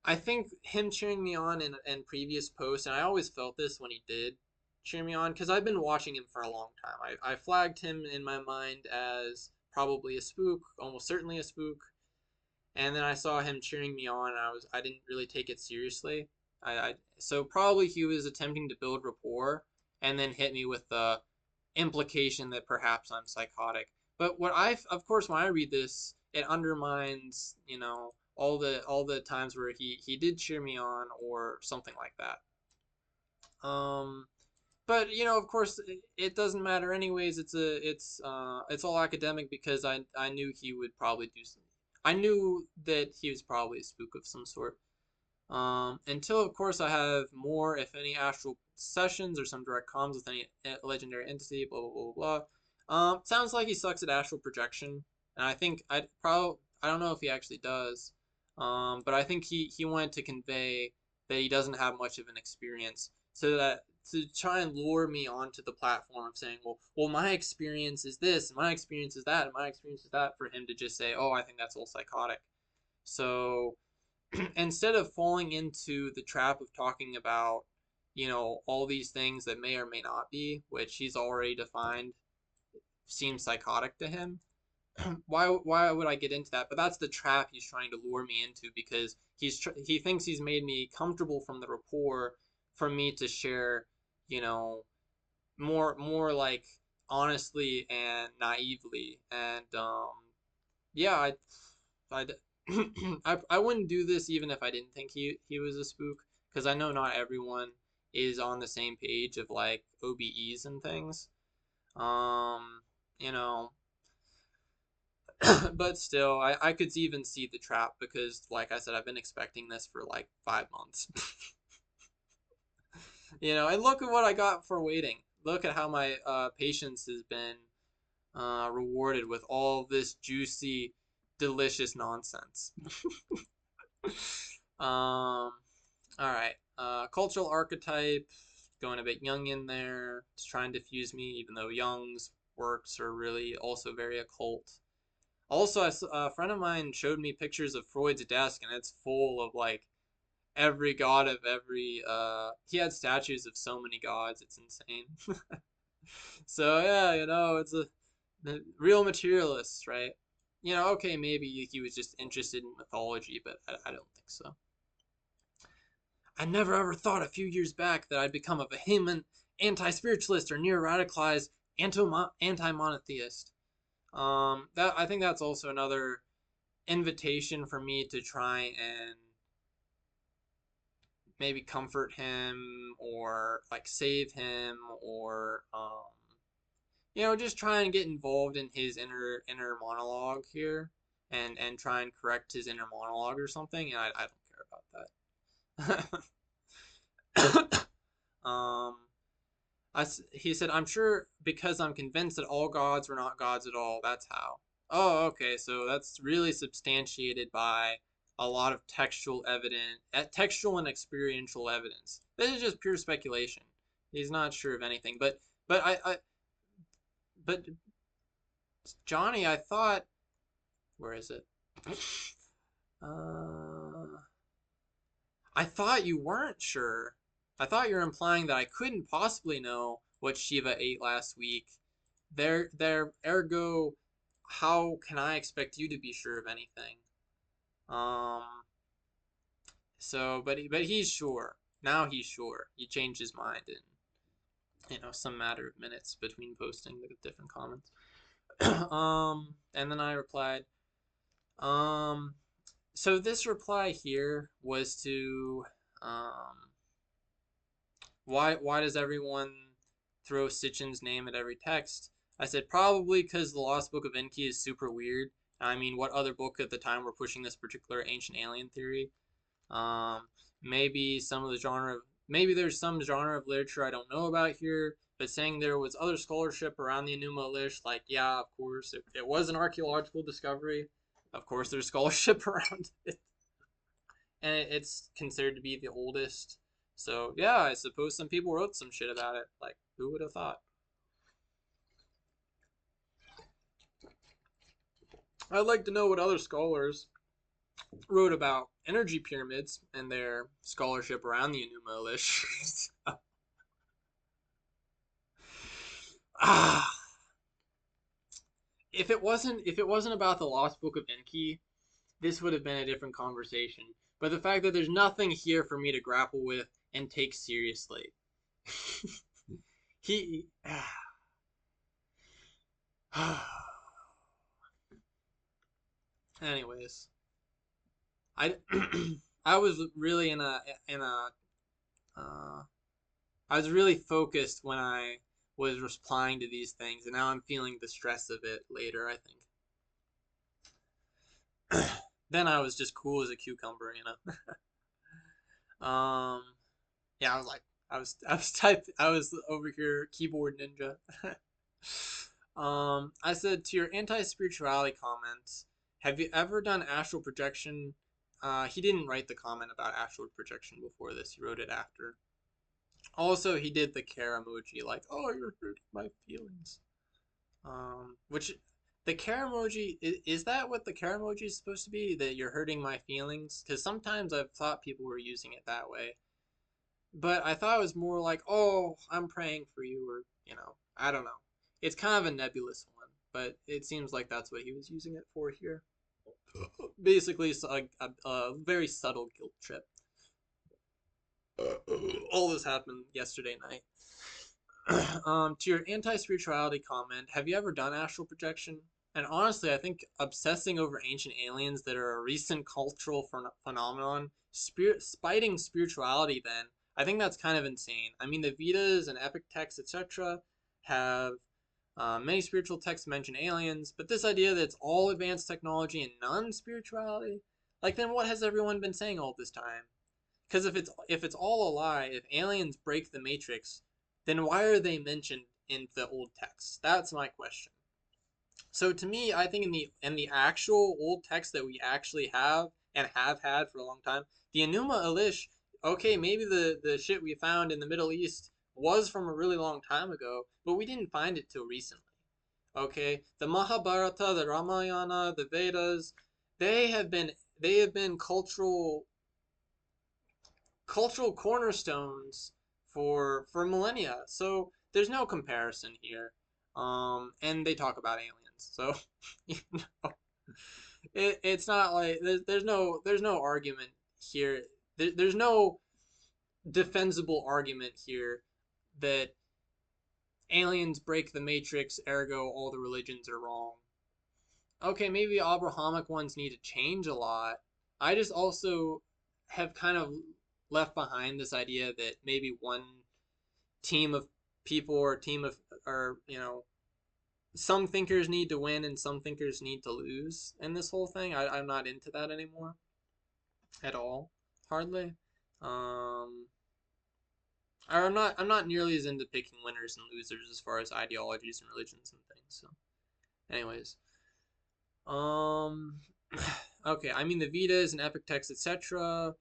I think him cheering me on in previous posts, and I always felt this when he did cheer me on, because I've been watching him for a long time. I flagged him in my mind as probably a spook, almost certainly a spook, and then I saw him cheering me on, and I didn't really take it seriously. So probably he was attempting to build rapport, and then hit me with the implication that perhaps I'm psychotic. But of course, when I read this, it undermines, all the times where he did cheer me on or something like that. Um, but of course, it doesn't matter anyways. It's all academic because I knew he would probably do something. I knew that he was probably a spook of some sort. Until, of course, I have more, if any, astral sessions or some direct comms with any legendary entity, blah, blah, blah, blah. Sounds like he sucks at astral projection, and I don't know if he actually does. But I think he wanted to convey that he doesn't have much of an experience, so that to try and lure me onto the platform of saying, well, my experience is this, and my experience is that, and my experience is that, for him to just say, oh, I think that's all psychotic. So instead of falling into the trap of talking about, all these things that may or may not be, which he's already defined, seem psychotic to him, why would I get into that? But that's the trap he's trying to lure me into, because he thinks he's made me comfortable from the rapport for me to share, you know, more like honestly and naively. And yeah, I I wouldn't do this even if I didn't think he was a spook. because I know not everyone is on the same page of like OBEs and things. Um, you know, but still, I could even see the trap because, like I said, I've been expecting this for like 5 months. And look at what I got for waiting. Look at how my patience has been rewarded with all this juicy, delicious nonsense. All right. Cultural archetype, going a bit Jung in there. It's trying to fuse me, even though Jung's works are really also very occult. Also, a friend of mine showed me pictures of Freud's desk, and it's full of like every god of every. He had statues of so many gods. It's insane. So yeah, it's a real materialist, right? Okay, maybe he was just interested in mythology, but I don't think so. I never ever thought a few years back that I'd become a vehement anti-spiritualist or near-radicalized anti-monotheist. That I think that's also another invitation for me to try and maybe comfort him or like save him or just try and get involved in his inner monologue here and try and correct his inner monologue or something. And I don't care about that. um, he said, I'm sure because I'm convinced that all gods were not gods at all. That's how. Oh, okay. So that's really substantiated by a lot of textual and experiential evidence. This is just pure speculation. He's not sure of anything, but but Jonny, I thought, where is it? Uh, I thought you weren't sure. I thought you were implying that I couldn't possibly know what Shiva ate last week. Ergo, how can I expect you to be sure of anything? Um, but he's sure. Now he's sure. He changed his mind in, some matter of minutes between posting the different comments. And then I replied, um, so this reply here was to, um, why does everyone throw Sitchin's name at every text? I said probably because the Lost Book of Enki is super weird. I mean, what other book at the time were pushing this particular ancient alien theory? Um, maybe there's some genre of literature I don't know about here, but saying there was other scholarship around the Enuma Elish, like yeah, of course, it was an archaeological discovery. Of course, there's scholarship around it, and it's considered to be the oldest. So yeah, I suppose some people wrote some shit about it. Like, who would have thought? I'd like to know what other scholars wrote about energy pyramids and their scholarship around the Enuma Elish. Ah, if it wasn't about the Lost Book of Enki, this would have been a different conversation. But the fact that there's nothing here for me to grapple with and take seriously. he Anyways, I I was really in a uh, I was really focused when I was replying to these things, and now I'm feeling the stress of it later. I think. Then I was just cool as a cucumber. Yeah, I was over here keyboard ninja. I said to your anti-spirituality comments, have you ever done astral projection? He didn't write the comment about astral projection before this. He wrote it after. Also, he did the care emoji, like, "Oh, you're hurting my feelings." Which the care emoji is that what the care emoji is supposed to be? That you're hurting my feelings? Because sometimes I've thought people were using it that way, but I thought it was more like, "Oh, I'm praying for you," or I don't know. It's kind of a nebulous one, but it seems like that's what he was using it for here. Basically, it's a very subtle guilt trip. All this happened yesterday night. To your anti-spirituality comment, have you ever done astral projection? And honestly, I think obsessing over ancient aliens that are a recent cultural phenomenon spiting spirituality, then I think that's kind of insane. I mean, the Vedas and epic texts, etc., have many spiritual texts mention aliens, but this idea that it's all advanced technology and none spirituality, like then what has everyone been saying all this time? Because if it's all a lie, if aliens break the matrix, then why are they mentioned in the old texts? That's my question. So to me, I think in the actual old text that we actually have and have had for a long time, the Enuma Elish, okay, maybe the shit we found in the Middle East was from a really long time ago, but we didn't find it till recently. Okay, the Mahabharata, the Ramayana, the Vedas, they have been cultural cornerstones for millennia. So there's no comparison here. And they talk about aliens. So you know, it's not like there's no argument here. There's no defensible argument here that aliens break the matrix, ergo all the religions are wrong. Okay, maybe Abrahamic ones need to change a lot. I just also have kind of left behind this idea that maybe one team of people or team of or some thinkers need to win and some thinkers need to lose in this whole thing. I'm not into that anymore at all, hardly. Um, I'm not nearly as into picking winners and losers as far as ideologies and religions and things. So, anyways, um, okay. I mean the Vedas and epic texts, etc.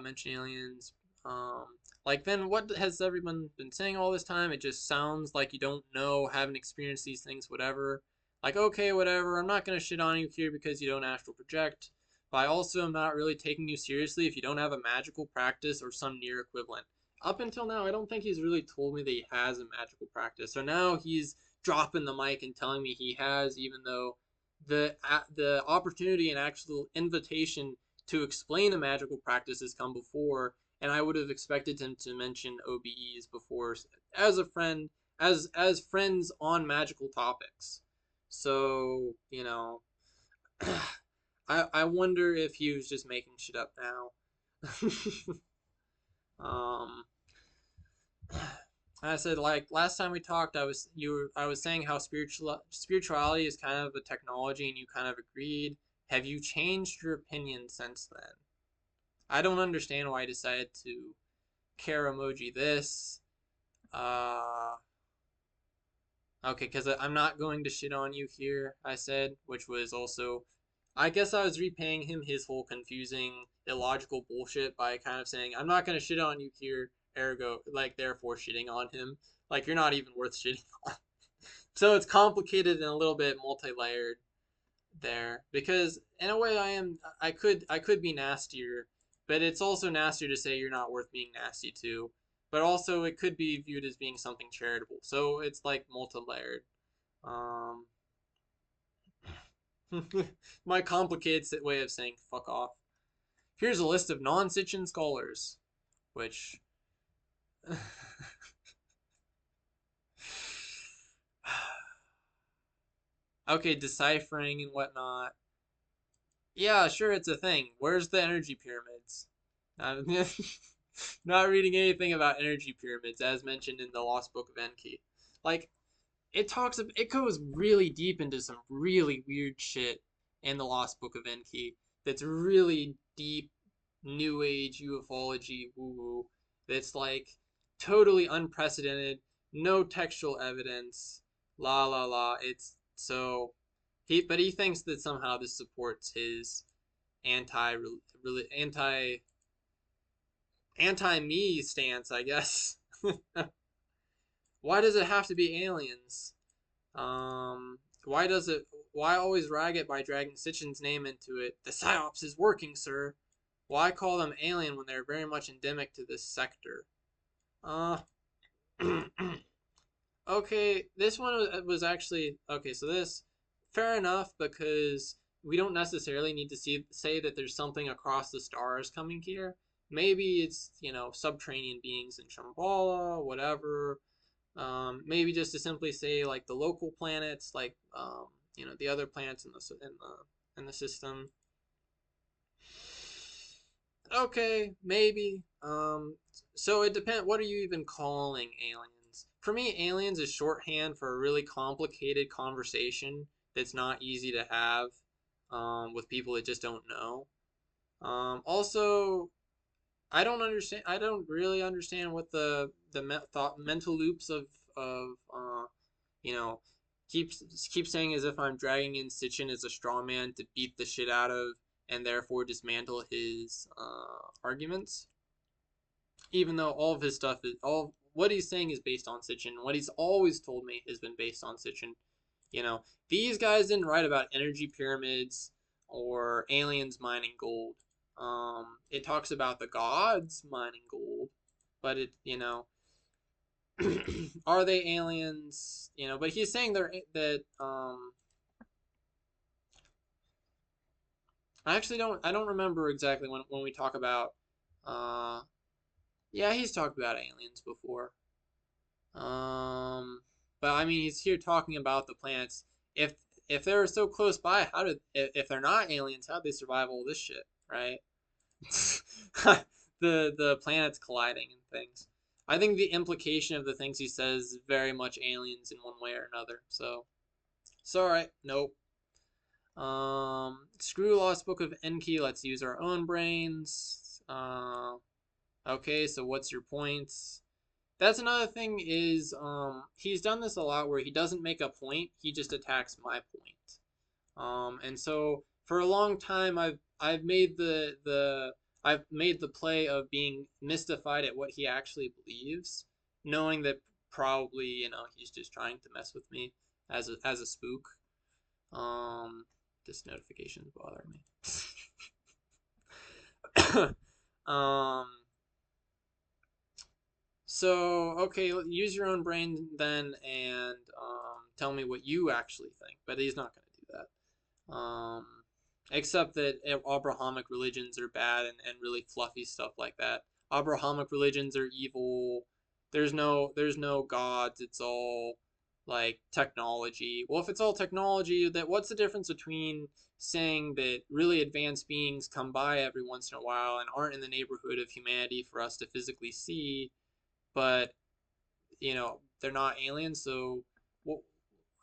Mention aliens. Um, like then what has everyone been saying all this time? It just sounds like you don't know, haven't experienced these things, whatever. Like okay, whatever. I'm not gonna shit on you here because you don't astral project. But I also am not really taking you seriously if you don't have a magical practice or some near equivalent. Up until now, I don't think he's really told me that he has a magical practice. So now he's dropping the mic and telling me he has, even though the opportunity and actual invitation to explain a magical practice has come before, and I would have expected him to mention OBEs before as a friend, as friends on magical topics. So I wonder if he was just making shit up now. um, I said like last time we talked, I was saying how spirituality is kind of a technology, and you kind of agreed. Have you changed your opinion since then? I don't understand why I decided to care emoji this. Uh, okay, because I'm not going to shit on you here, I said, which was also, I guess I was repaying him his whole confusing, illogical bullshit by kind of saying, I'm not going to shit on you here, ergo, like, therefore shitting on him. Like, you're not even worth shitting on. So it's complicated and a little bit multi-layered there because in a way I could be nastier, but it's also nastier to say you're not worth being nasty to. But also it could be viewed as being something charitable. So it's like multi-layered. Um my complicated way of saying fuck off. Here's a list of non-Sitchin scholars, which okay, deciphering and whatnot. Yeah, sure, it's a thing. Where's the energy pyramids? I'm not reading anything about energy pyramids as mentioned in the Lost Book of Enki. Like it goes really deep into some really weird shit in the Lost Book of Enki. That's really deep, new age ufology woo woo. That's like totally unprecedented, no textual evidence. La la la. It's so but he thinks that somehow this supports his anti anti anti me stance, I guess. Why does it have to be aliens? Why does it? Why always rag it by dragging Sitchin's name into it? The psyops is working, sir. Why call them alien when they're very much endemic to this sector? Uh, okay, this one was actually okay. So this, fair enough, because we don't necessarily need to say that there's something across the stars coming here. Maybe it's subterranean beings in Shambhala, whatever. Maybe just to simply say like the local planets, like the other planets in the system. Okay, maybe. So it depends. What are you even calling aliens? For me, aliens is shorthand for a really complicated conversation that's not easy to have, with people that just don't know. Also, I don't understand. I don't really understand what the mental loops of you know keeps keep saying as if I'm dragging in Sitchin as a straw man to beat the shit out of and therefore dismantle his arguments, even though all of his stuff is all what he's saying is based on Sitchin. What he's always told me has been based on Sitchin. You know, these guys didn't write about energy pyramids or aliens mining gold. It talks about the gods mining gold, but are they aliens? But he's saying they're that. I actually don't. I don't remember exactly when we talk about. Uh, yeah, he's talked about aliens before. Um, but I mean, he's here talking about the planets. If if they're so close by, how did if they're not aliens, how'd they survive all this shit, right? The planets colliding and things. I think the implication of the things he says is very much aliens in one way or another. So all right, nope. Screw Lost Book of Enki. Let's use our own brains. Okay, so what's your points? That's another thing is he's done this a lot where he doesn't make a point, he just attacks my point. And so for a long time I've made the play of being mystified at what he actually believes, knowing that probably, he's just trying to mess with me as a spook. Um this notification's bothering me. um So, okay, use your own brain then and tell me what you actually think. But he's not going to do that. Except that Abrahamic religions are bad and really fluffy stuff like that. Abrahamic religions are evil. There's no gods. It's all like technology. Well, if it's all technology, that what's the difference between saying that really advanced beings come by every once in a while and aren't in the neighborhood of humanity for us to physically see, but they're not aliens. So well,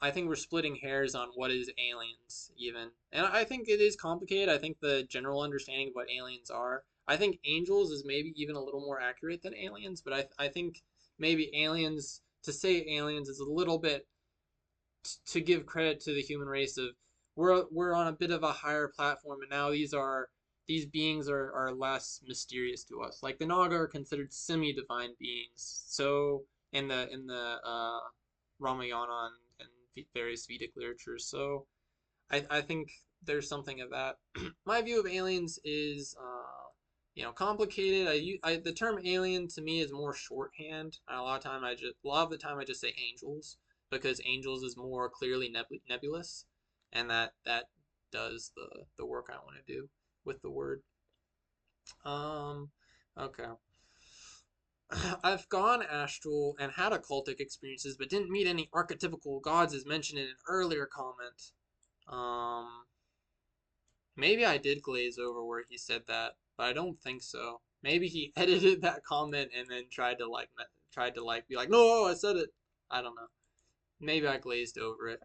I think we're splitting hairs on what is aliens even, and I think it is complicated. I think the general understanding of what aliens are, I think angels is maybe even a little more accurate than aliens, but I think maybe aliens, to say aliens is a little bit to give credit to the human race of we're on a bit of a higher platform, and now these beings are less mysterious to us. Like the Naga are considered semi-divine beings. So in the Ramayana and various Vedic literatures. So I think there's something of that. My view of aliens is complicated. The term alien to me is more shorthand. A lot of the time I just say angels because angels is more clearly nebulous, and that does the work I want to do with the word. Um, okay. I've gone astral and had occultic experiences, but didn't meet any archetypical gods as mentioned in an earlier comment. Um, Maybe I did glaze over where he said that, but I don't think so. Maybe he edited that comment and then tried to be like, no, I said it. I don't know. Maybe I glazed over it.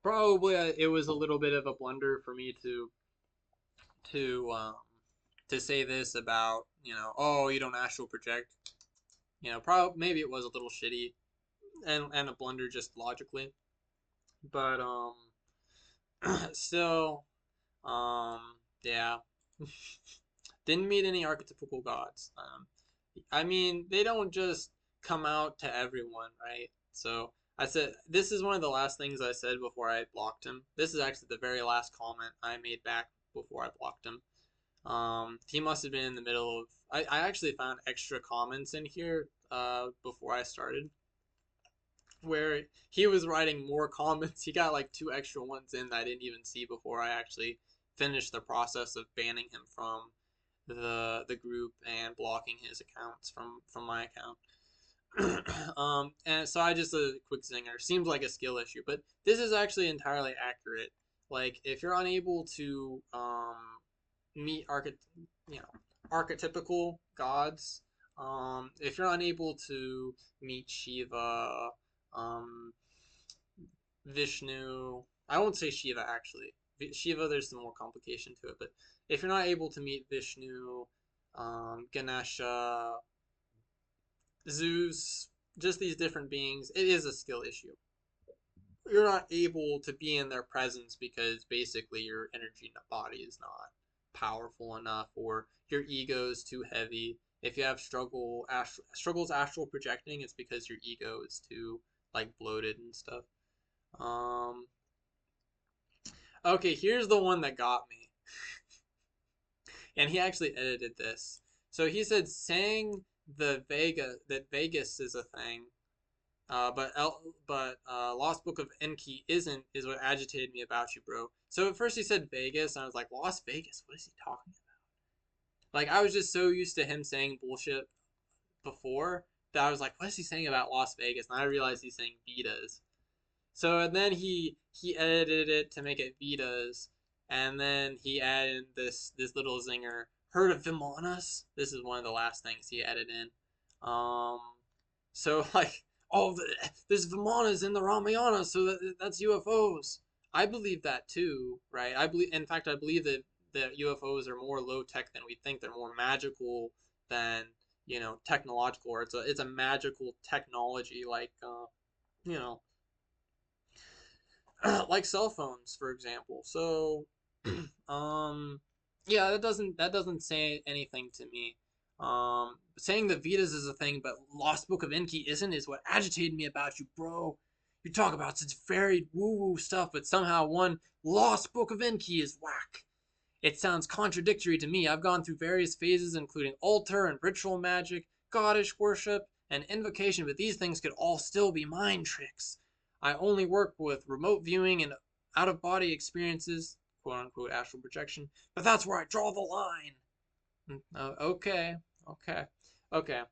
Probably it was a little bit of a blunder for me to um to say this about oh, you don't astral project. Probably maybe it was a little shitty and a blunder just logically, but still, um yeah. Didn't meet any archetypical gods. I mean, they don't just come out to everyone, right? So I said this is one of the last things I said before I blocked him. This is actually the very last comment I made back before I blocked him. He must have been in the middle of. I actually found extra comments in here before I started, where he was writing more comments. He got like two extra ones in that I didn't even see before I actually finished the process of banning him from the group and blocking his accounts from my account. And so I just a quick zinger. Seems like a skill issue, but this is actually entirely accurate. Like if you're unable to meet you know archetypical gods, if you're unable to meet Shiva, um, Vishnu, I won't say Shiva actually. Shiva, there's some more complication to it, but if you're not able to meet Vishnu, Ganesha, Zeus, just these different beings, it is a skill issue. You're not able to be in their presence because basically your energy in the body is not powerful enough, or your ego is too heavy. If you have struggles astral projecting, it's because your ego is too like bloated and stuff. Um, okay, here's the one that got me, and he actually edited this. So he said saying that Vegas is a thing. But Lost Book of Enki isn't is what agitated me about you, bro. So at first he said Vegas, and I was like, Las Vegas? What is he talking about? Like I was just so used to him saying bullshit before that I was like, what is he saying about Las Vegas? And I realized he's saying Vitas. So and then he edited it to make it Vitas, and then he added this little zinger. Heard of Vimanas? This is one of the last things he added in. Um, so like, oh, there's Vimanas in the Ramayana, so that's UFOs. I believe that too, right? In fact, I believe that UFOs are more low tech than we think. They're more magical than technological. Or it's a magical technology like you know like cell phones, for example. So, um, yeah, that doesn't say anything to me. Saying that Vitas is a thing, but Lost Book of Enki isn't, is what agitated me about you, bro. You talk about such varied woo-woo stuff, but somehow one Lost Book of Enki is whack. It sounds contradictory to me. I've gone through various phases, including altar and ritual magic, goddess worship, and invocation, but these things could all still be mind tricks. I only work with remote viewing and out of body experiences, quote unquote astral projection, but that's where I draw the line. Okay, okay, okay.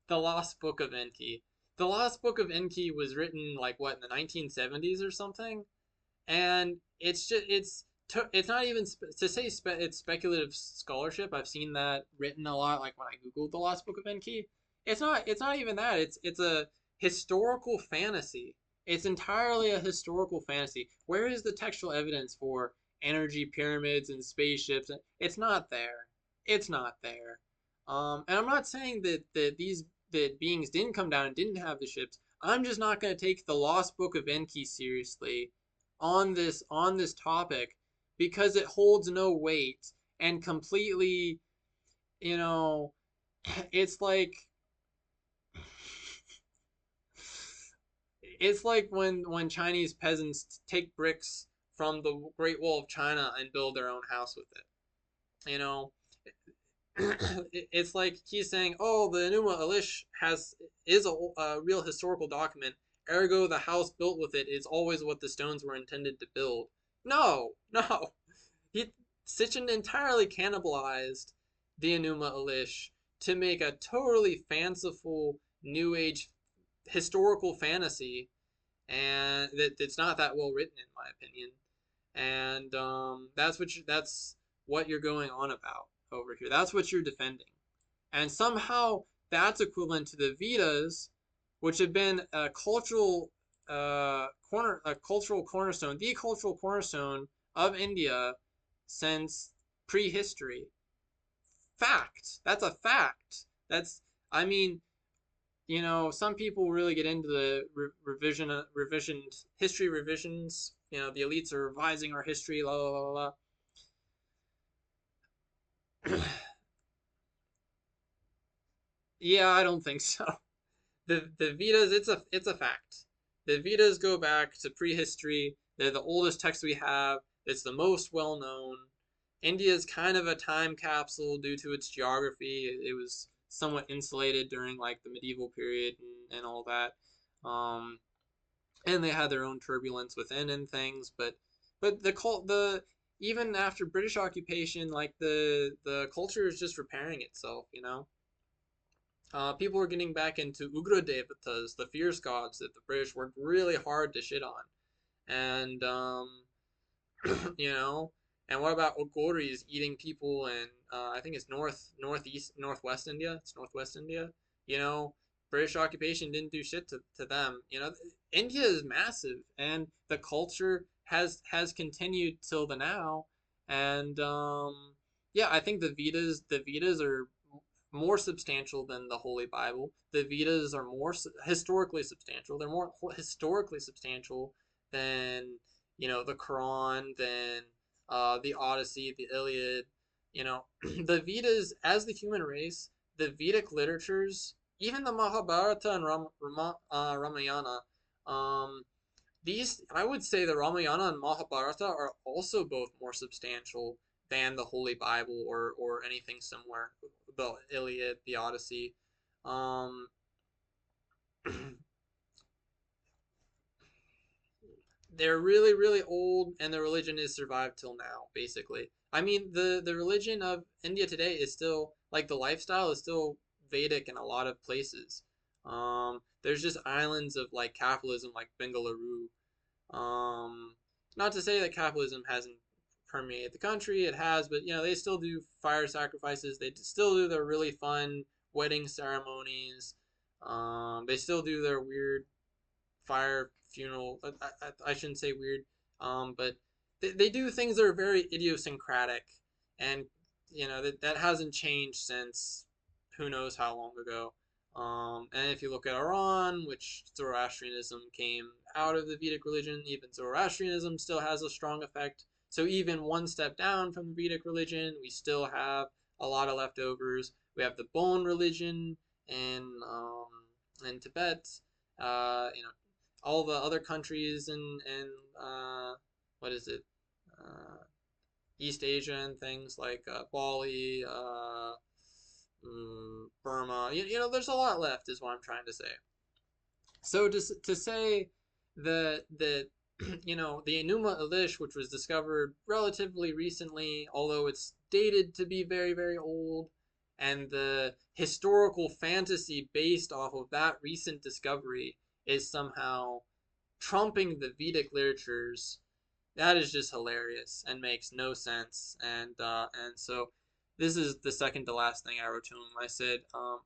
The Lost Book of Enki. The Lost Book of Enki was written like what in the 1970s or something, and it's not even to say it's speculative scholarship. I've seen that written a lot, like when I googled the Lost Book of Enki. It's not even that. It's a historical fantasy. It's entirely a historical fantasy. Where is the textual evidence for energy pyramids and spaceships? It's not there. It's not there. And I'm not saying that beings didn't come down and didn't have the ships. I'm just not going to take the Lost Book of Enki seriously on this topic because it holds no weight and completely, you know, it's like when Chinese peasants take bricks from the Great Wall of China and build their own house with it. You know, it's like he's saying, "Oh, the Enuma Elish is a real historical document. Ergo, the house built with it is always what the stones were intended to build." No, no, he Sitchin entirely cannibalized the Enuma Elish to make a totally fanciful New Age historical fantasy, and it's not that well written in my opinion. And that's what you're going on about over here. That's what you're defending, and somehow that's equivalent to the Vedas, which have been a cultural cornerstone, the cultural cornerstone of India since prehistory. Fact. That's a fact. I mean, some people really get into the history revisions. The elites are revising our history, la la la la. Yeah, I don't think so. The Vedas, it's a fact. The Vedas go back to prehistory. They're the oldest text we have. It's the most well known. India is kind of a time capsule due to its geography. It was somewhat insulated during like the medieval period and all that. And they had their own turbulence within and things, but the even after British occupation, like the culture is just repairing itself, you know. People are getting back into Ugra Devatas, the fierce gods that the British worked really hard to shit on. And you know, and what about Ogoris eating people in I think it's northwest India. It's northwest India. You know, British occupation didn't do shit to them. You know, India is massive, and the culture has continued till the now. And yeah, I think the Vedas are more substantial than the Holy Bible. The Vedas are more historically substantial. They're more historically substantial than the Quran, than the Odyssey, the Iliad. The Vedas, as the human race, the Vedic literatures, even the Mahabharata and Ramayana, um, these, I would say, the Ramayana and Mahabharata are also both more substantial than the Holy Bible or anything similar. The Iliad, the Odyssey. Um, they're really, really old, and the religion is survived till now, basically. I mean, the religion of India today is still, like, the lifestyle is still Vedic in a lot of places. There's just islands of, like, capitalism, like Bengaluru. Um, Not to say that capitalism hasn't permeated the country, it has, but they still do fire sacrifices. They still do their really fun wedding ceremonies. They still do their weird fire funeral. I shouldn't say weird, but they do things that are very idiosyncratic, and that hasn't changed since who knows how long ago. And if you look at Iran, which Zoroastrianism came out of the Vedic religion, even Zoroastrianism still has a strong effect. So even one step down from the Vedic religion, we still have a lot of leftovers. We have the Bon religion in Tibet. You know, all the other countries in what is it, uh, East Asia and things like Bali, Burma. There's a lot left, is what I'm trying to say. So to say that the Enuma Elish, which was discovered relatively recently, although it's dated to be very, very old, and the historical fantasy based off of that recent discovery is somehow trumping the Vedic literatures, that is just hilarious and makes no sense. And so this is the second to last thing I wrote to him. I said,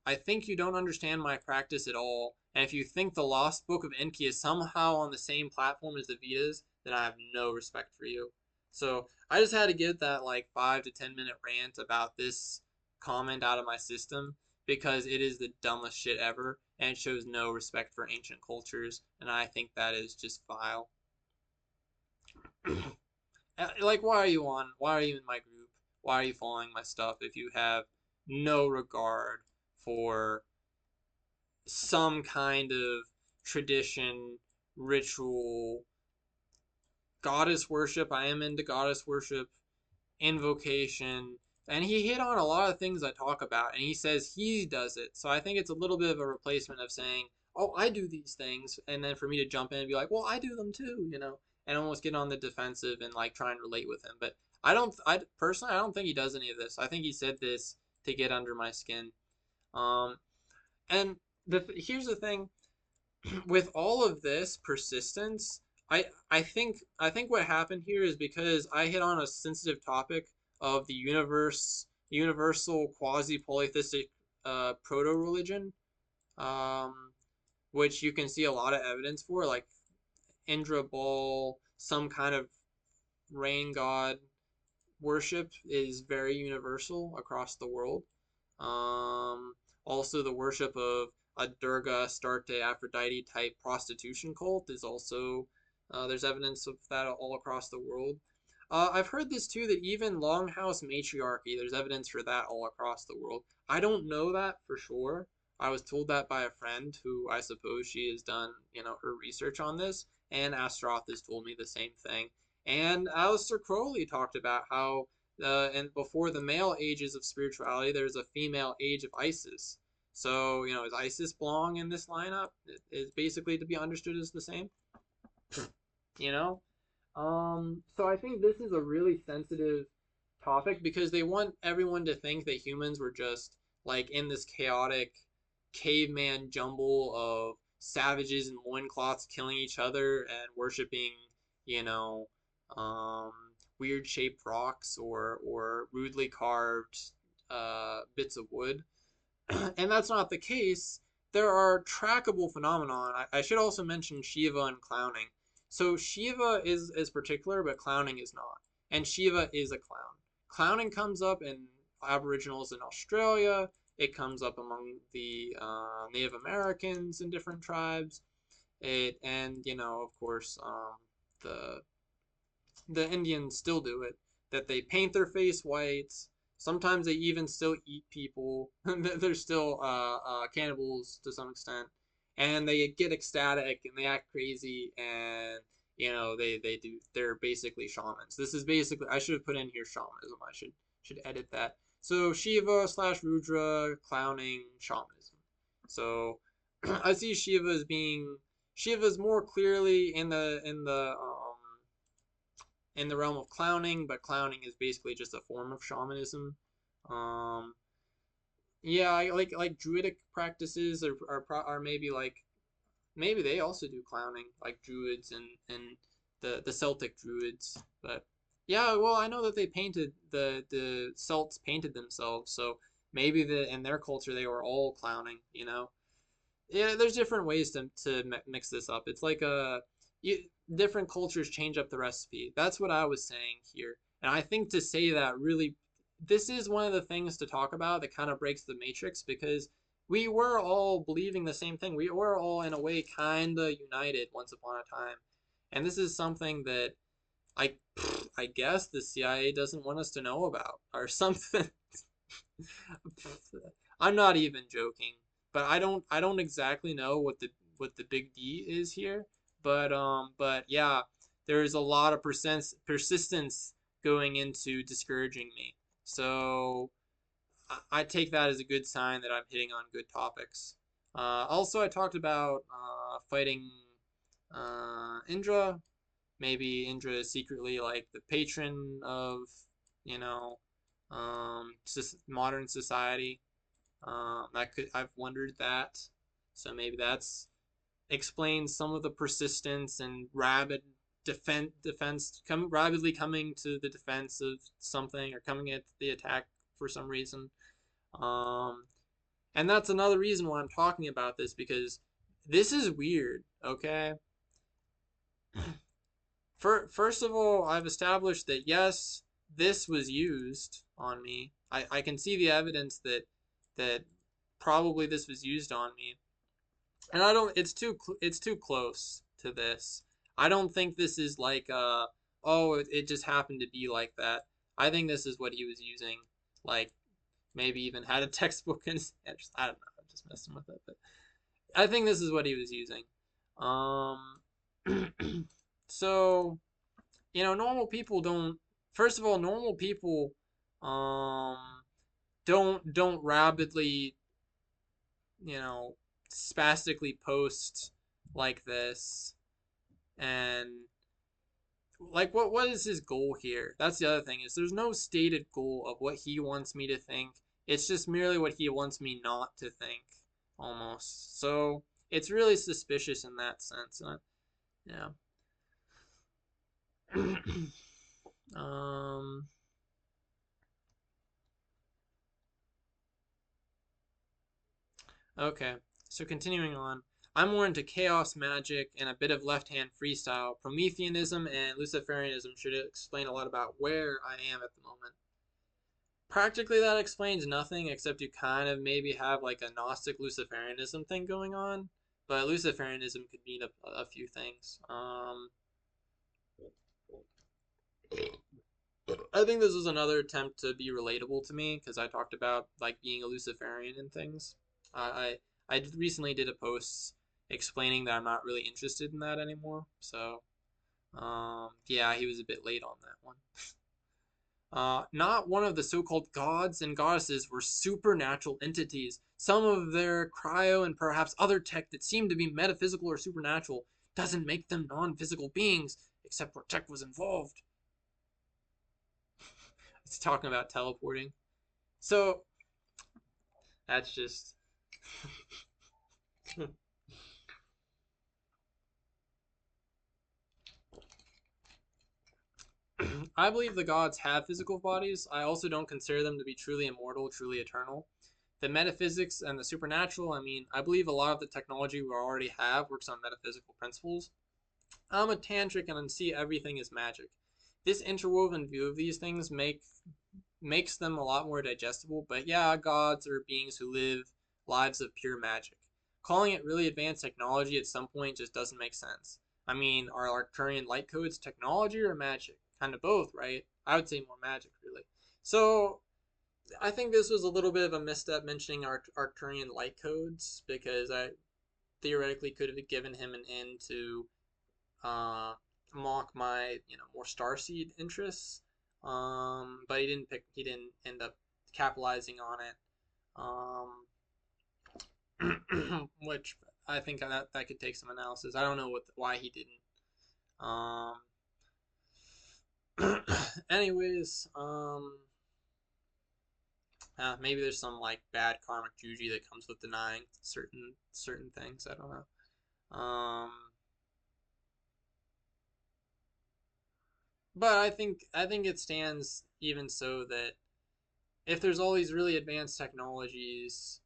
I think you don't understand my practice at all, and if you think the Lost Book of Enki is somehow on the same platform as the Vedas, then I have no respect for you. So I just had to get that like 5 to 10 minute rant about this comment out of my system because it is the dumbest shit ever and it shows no respect for ancient cultures, and I think that is just vile. Like, why are you in my group? Why are you following my stuff if you have no regard for some kind of tradition, ritual, goddess worship? I am into goddess worship, invocation, and he hit on a lot of things I talk about, and he says he does it. So I think it's a little bit of a replacement of saying, "Oh, I do these things," and then for me to jump in and be like, "Well, I do them too," and almost get on the defensive and like try and relate with him. But I personally, I don't think he does any of this. I think he said this to get under my skin. Um, and here's the thing, with all of this persistence, I think what happened here is because I hit on a sensitive topic of the universal quasi polytheistic proto religion, um, which you can see a lot of evidence for, like Indra Ball, some kind of rain god worship is very universal across the world. Um, Also, the worship of a Durga, Astarte, Aphrodite type prostitution cult is also, there's evidence of that all across the world. I've heard this too, that even Longhouse matriarchy, there's evidence for that all across the world. I don't know that for sure. I was told that by a friend who I suppose she has done, her research on this, and Astaroth has told me the same thing. And Aleister Crowley talked about how and before the male ages of spirituality, there's a female age of Isis. So, is Isis belong in this lineup? Is basically to be understood as the same, you know? So I think this is a really sensitive topic because they want everyone to think that humans were just like in this chaotic caveman jumble of savages in loincloths killing each other and worshiping, you know, um, weird shaped rocks or rudely carved bits of wood. And that's not the case. There are trackable phenomenon. I should also mention Shiva and clowning. So Shiva is particular, but clowning is not. And Shiva is a clown. Clowning comes up in Aboriginals in Australia. It comes up among the Native Americans in different tribes. And of course, the the Indians still do it. That they paint their face white. Sometimes they even still eat people. They're still cannibals to some extent, and they get ecstatic and they act crazy, and they do. They're basically shamans. This is basically I should have put in here shamanism. I should edit that. So Shiva slash Rudra clowning shamanism. So I see Shiva's more clearly in the realm of clowning, but clowning is basically just a form of shamanism. Um, yeah, like druidic practices are maybe maybe they also do clowning, like druids and the Celtic druids. But yeah, well, I know that they painted the Celts painted themselves, so maybe in their culture they were all clowning. Yeah, there's different ways to mix this up. It's like you, different cultures change up the recipe. That's what I was saying here. And I think to say that really, this is one of the things to talk about that kind of breaks the matrix because we were all believing the same thing. We were all in a way kind of united once upon a time. And this is something that I I guess the CIA doesn't want us to know about or something. I'm not even joking, but I don't exactly know what the big D is here, but yeah, there's a lot of persistence going into discouraging me. So I take that as a good sign that I'm hitting on good topics. Also, I talked about fighting Indra. Maybe Indra is secretly like the patron of you know modern society. I've wondered that. So maybe that's explains some of the persistence and rabid rapidly coming to the defense of something or coming at the attack for some reason. Um, and that's another reason why I'm talking about this because this is weird. Okay, first of all, I've established that yes, this was used on me. I can see the evidence that probably this was used on me. And I don't it's too close to this. I don't think this is like oh it just happened to be like that. I think this is what he was using. Like maybe even had a textbook in his head. I don't know. I'm just messing with it, but I think this is what he was using. So normal people don't. First of all, normal people um don't rapidly spastically post like this and like what is his goal here? That's the other thing is there's no stated goal of what he wants me to think. It's just merely what he wants me not to think almost. So it's really suspicious in that sense. Yeah. um Okay, so continuing on. I'm more into chaos magic and a bit of left hand freestyle. Prometheanism and Luciferianism should explain a lot about where I am at the moment. Practically, that explains nothing except you kind of maybe have like a Gnostic Luciferianism thing going on. But Luciferianism could mean a few things. I think this was another attempt to be relatable to me because I talked about like being a Luciferian and things. I recently did a post explaining that I'm not really interested in that anymore. So yeah, he was a bit late on that one. Not one of the so-called gods and goddesses were supernatural entities. Some of their cryo and perhaps other tech that seem to be metaphysical or supernatural doesn't make them non-physical beings. except where tech was involved. It's talking about teleporting. So that's just I believe the gods have physical bodies. I also don't consider them to be truly immortal, truly eternal. The metaphysics and the supernatural, I mean, I believe a lot of the technology we already have works on metaphysical principles. I'm a tantric and I see everything as magic. This interwoven view of these things makes them a lot more digestible, but yeah, gods are beings who live lives of pure magic. Calling it really advanced technology at some point just doesn't make sense. I mean, are Arcturian light codes technology or magic? Kind of both, right? I would say more magic, really. So I think this was a little bit of a misstep mentioning Arcturian light codes because I theoretically could have given him an in to uh, mock my more starseed interests. But he didn't pick. He didn't end up capitalizing on it. Which I think that could take some analysis. I don't know why he didn't. Um, anyways, maybe there's some like bad karmic juju that comes with denying certain things. I don't know. But I think it stands even so that if there's all these really advanced technologies,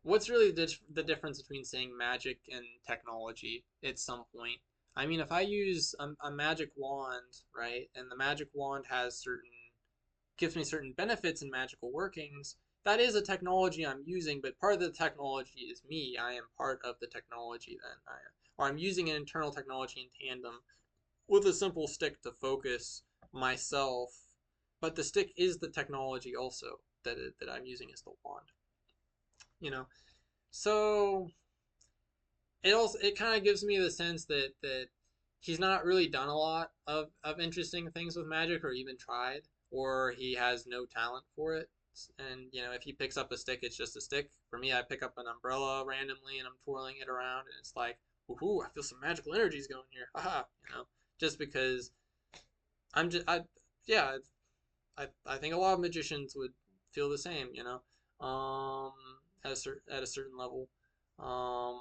what's really the difference between saying magic and technology at some point? I mean, if I use a magic wand, right, and the magic wand has certain gives me certain benefits and magical workings, that is a technology I'm using, but part of the technology is me. I am part of the technology then. Or I'm using an internal technology in tandem with a simple stick to focus myself, but the stick is the technology also that I'm using as the wand. You know, so it kind of gives me the sense that he's not really done a lot of interesting things with magic or even tried, or he has no talent for it. And if he picks up a stick, it's just a stick. For me, I pick up an umbrella randomly and I'm twirling it around, and it's like, woohoo! I feel some magical energies going here. Haha! Just because I'm just yeah, I think a lot of magicians would feel the same. At a certain level. Um,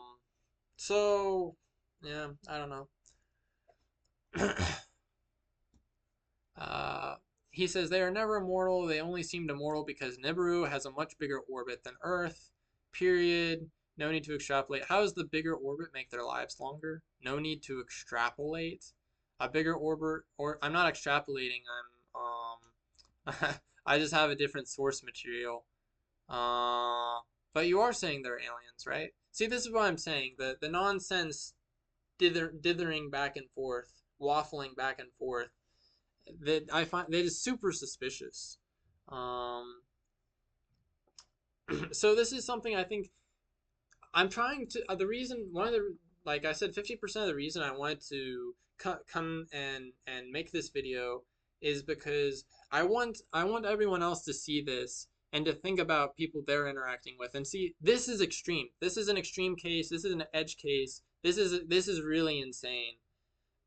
so yeah, I don't know. Uh, he says they are never immortal. They only seemed immortal because Nibiru has a much bigger orbit than Earth. Period. No need to extrapolate. How does the bigger orbit make their lives longer? No need to extrapolate. A bigger orbit, or I'm not extrapolating. I just have a different source material. But you are saying they're aliens, right? See, this is what I'm saying. The nonsense dithering back and forth, waffling back and forth, that I find that is super suspicious. Um, so this is something I think I'm trying to. The reason, one of the, like I said, 50% of the reason I wanted to come and make this video is because I want everyone else to see this and to think about people they're interacting with and see this is extreme. This is an extreme case. This is an edge case. This is really insane.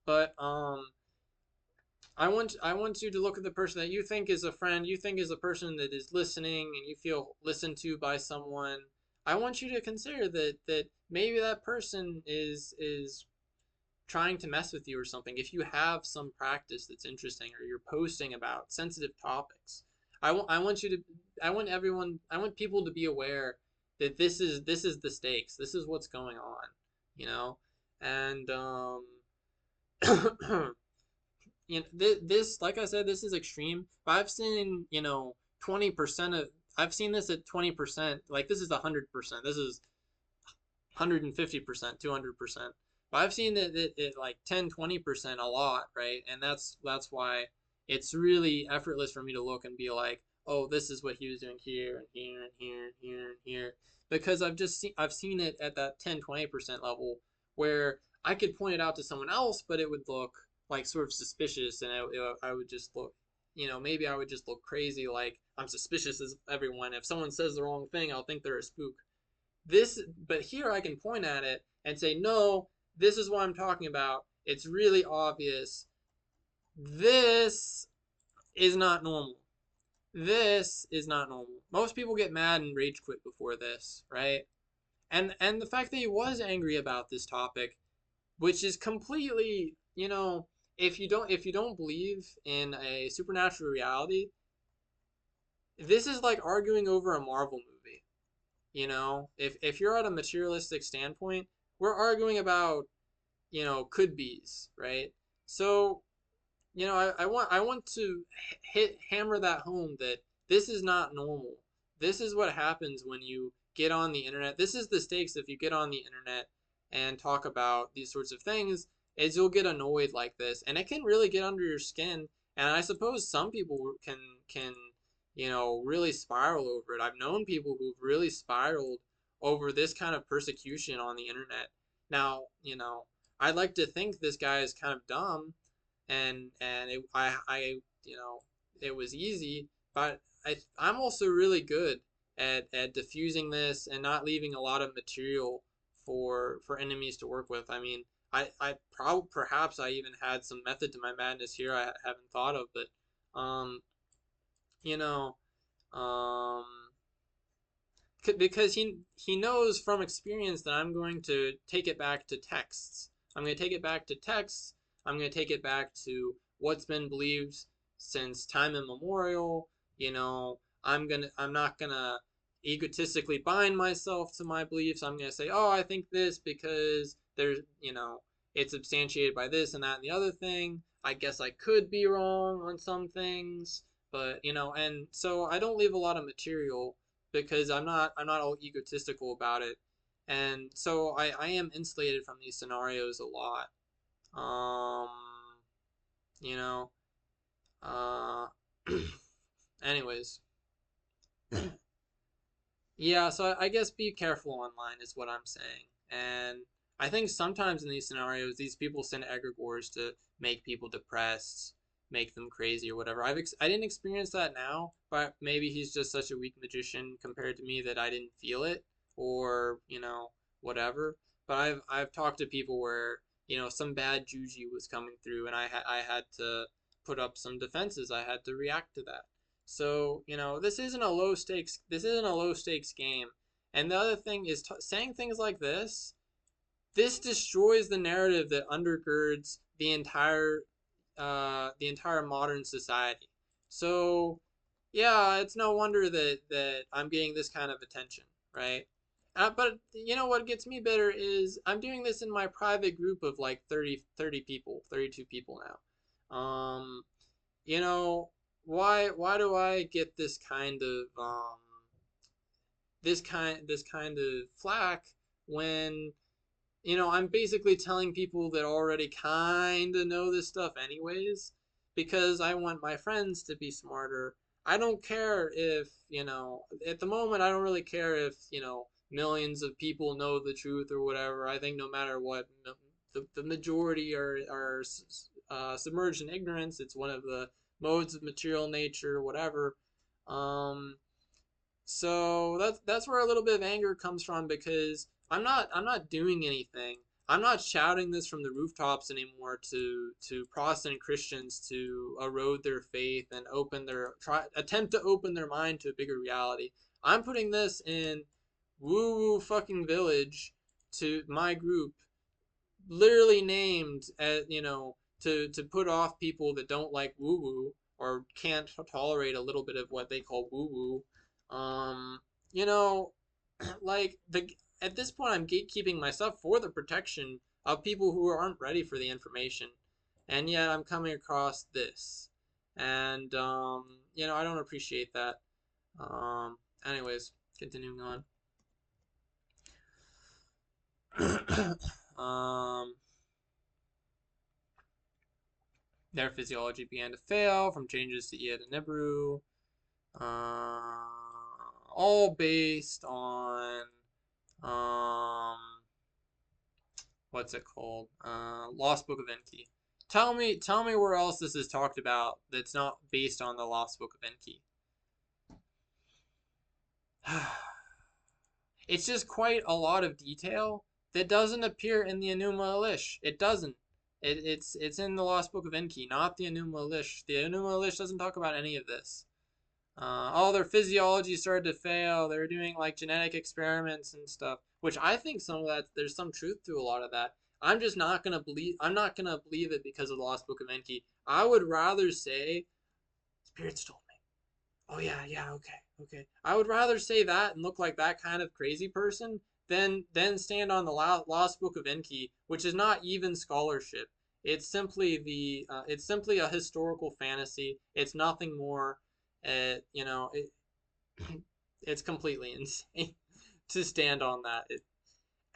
But I want you to look at the person that you think is a friend, you think is a person that is listening, and you feel listened to by someone. I want you to consider that maybe that person is trying to mess with you or something. If you have some practice that's interesting or you're posting about sensitive topics, I want you to I want people to be aware that this is the stakes. This is what's going on, you know? And this, like I said, this is extreme. But I've seen 20% of I've seen this at 20%. Like this is 100%. This is 150%, 200%. But I've seen it like 10, 20% a lot, right? And that's why it's really effortless for me to look and be like, oh, this is what he was doing here and here and here and here and here, because I've seen it at that 10, 20% level where I could point it out to someone else, but it would look like sort of suspicious, and I would just look, maybe I would just look crazy, like I'm suspicious as everyone. If someone says the wrong thing, I'll think they're a spook. This, but here I can point at it and say, no, this is what I'm talking about. It's really obvious. This is not normal. This is not normal. Most people get mad and rage quit before this, right? And the fact that he was angry about this topic, which is completely, if you don't believe in a supernatural reality, this is like arguing over a Marvel movie. If you're at a materialistic standpoint, we're arguing about, could be's, right? So, I want to hammer that home that this is not normal. This is what happens when you get on the internet. This is the stakes if you get on the internet and talk about these sorts of things, is you'll get annoyed like this, and it can really get under your skin. And I suppose some people can really spiral over it. I've known people who've really spiraled over this kind of persecution on the internet. Now, I'd like to think this guy is kind of dumb, and it was easy, but I'm also really good at diffusing this and not leaving a lot of material for enemies to work with. I mean, perhaps I even had some method to my madness here I haven't thought of, but you know um because he knows from experience that I'm going to take it back to texts. I'm going to take it back to texts. I'm going to take it back to what's been believed since time immemorial. I'm not gonna egotistically bind myself to my beliefs. I'm going to say, oh, I think this because there's, it's substantiated by this and that and the other thing. I guess I could be wrong on some things, but and so I don't leave a lot of material because I'm not all egotistical about it, and so I am insulated from these scenarios a lot. Um, you know. Uh, anyways, yeah. So I guess be careful online is what I'm saying, and I think sometimes in these scenarios, these people send egregores to make people depressed, make them crazy or whatever. I didn't experience that now, but maybe he's just such a weak magician compared to me that I didn't feel it, or whatever. But I've talked to people where some bad juju was coming through, and I had to put up some defenses. I had to react to that. So this isn't a low stakes game. And the other thing is saying things like this. This destroys the narrative that undergirds the entire modern society. So yeah, it's no wonder that I'm getting this kind of attention, right? But what gets me better is I'm doing this in my private group of like 30 people, 32 people now. You know, why do I get this kind of flack when I'm basically telling people that already kind of know this stuff anyways, because I want my friends to be smarter. I don't care if, at the moment, I don't really care if, millions of people know the truth or whatever. I think no matter what, the majority are submerged in ignorance. It's one of the modes of material nature, whatever. Um, so that's where a little bit of anger comes from because I'm not doing anything. I'm not shouting this from the rooftops anymore to Protestant Christians to erode their faith and attempt to open their mind to a bigger reality. I'm putting this in woo woo fucking village to my group, literally named as to put off people that don't like woo woo or can't tolerate a little bit of what they call woo woo. You know, like the at this point, I'm gatekeeping myself for the protection of people who aren't ready for the information, and yet I'm coming across this, and I don't appreciate that. Anyways, continuing on. um, their physiology began to fail from changes to Ea and Nibiru, all based on um, what's it called? Lost Book of Enki. Tell me where else this is talked about that's not based on the Lost Book of Enki. It's just quite a lot of detail that doesn't appear in the Enuma Elish. It doesn't. It's in the Lost Book of Enki, not the Enuma Elish. The Enuma Elish doesn't talk about any of this. All their physiology started to fail. They were doing like genetic experiments and stuff, which I think some of that there's some truth to a lot of that. I'm just not gonna believe. I'm not gonna believe it because of the Lost Book of Enki. I would rather say spirits told me. Oh yeah, yeah, okay, okay. I would rather say that and look like that kind of crazy person than stand on the Lost Book of Enki, which is not even scholarship. It's simply a historical fantasy. It's nothing more. You know, it's completely insane to stand on that.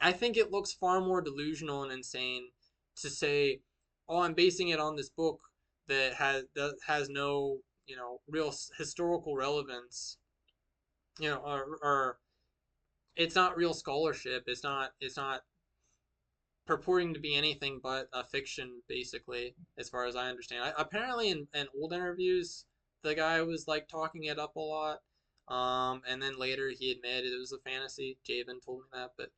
I think it looks far more delusional and insane to say, "Oh, I'm basing it on this book that has no, real historical relevance." Or it's not real scholarship. It's not purporting to be anything but a fiction, basically, as far as I understand. Apparently, in old interviews, the guy was like talking it up a lot. And then later he admitted it was a fantasy. Javen told me that, but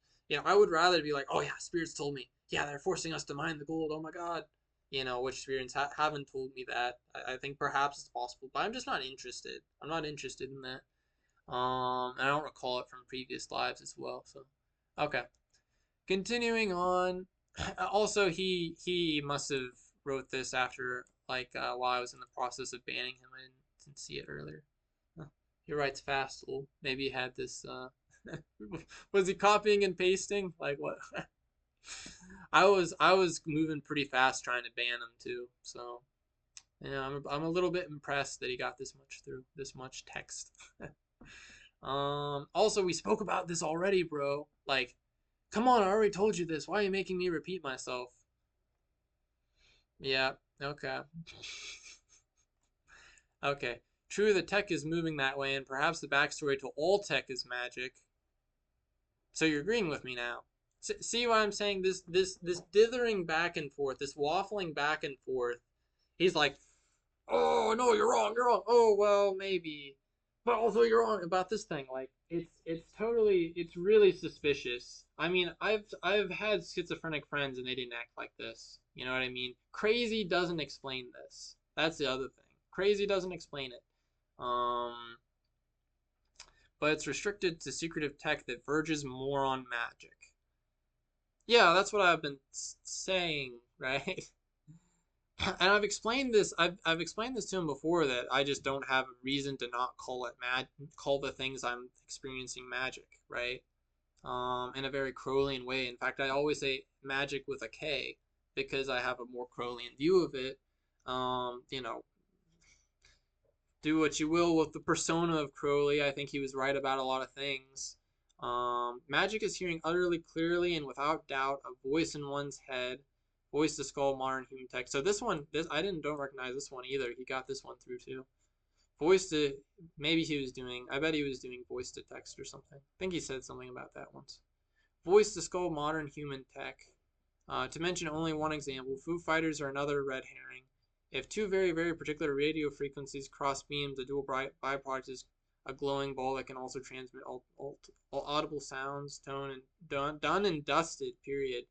I would rather be like, oh yeah, spirits told me. Yeah, they're forcing us to mine the gold. Oh my god. Which spirits haven't told me that. I think perhaps it's possible, but I'm just not interested. I'm not interested in that. And I don't recall it from previous lives as well. So, okay. Continuing on. Also, he must have wrote this after while I was in the process of banning him. I didn't see it earlier. Huh. He writes fast. Well, maybe he had this. Was he copying and pasting? Like what? I was moving pretty fast trying to ban him too. So I'm a little bit impressed that he got this much through, this much text. Also, we spoke about this already, bro. Like, come on, I already told you this. Why are you making me repeat myself? Yeah, okay. Okay. True, the tech is moving that way, and perhaps the backstory to all tech is magic. So you're agreeing with me now. See why I'm saying this dithering back and forth, this waffling back and forth. He's like, oh no, you're wrong, you're wrong. Oh well, maybe, but also you're wrong about this thing. Like it's really suspicious. I mean, I've had schizophrenic friends and they didn't act like this. You know what I mean? Crazy doesn't explain this. That's the other thing. Crazy doesn't explain it. Um, but it's restricted to secretive tech that verges more on magic. Yeah, that's what I've been saying, right? And I've explained this. I've explained this to him before that I just don't have a reason to not call the things I'm experiencing magic, right? In a very Crowleyan way. In fact, I always say magic with a K because I have a more Crowleyan view of it. You know, do what you will with the persona of Crowley. I think he was right about a lot of things. Magic is hearing utterly clearly and without doubt a voice in one's head, voice to skull modern human text. So this I don't recognize this one either. He got this one through too. Voice to maybe he was doing. I bet he was doing voice to text or something. I think he said something about that once. Voice to skull modern human tech. To mention only one example, Foo Fighters are another red herring. If two very, very particular radio frequencies cross beams, the dual byproduct is a glowing ball that can also transmit all audible sounds, tone, and done and dusted, period.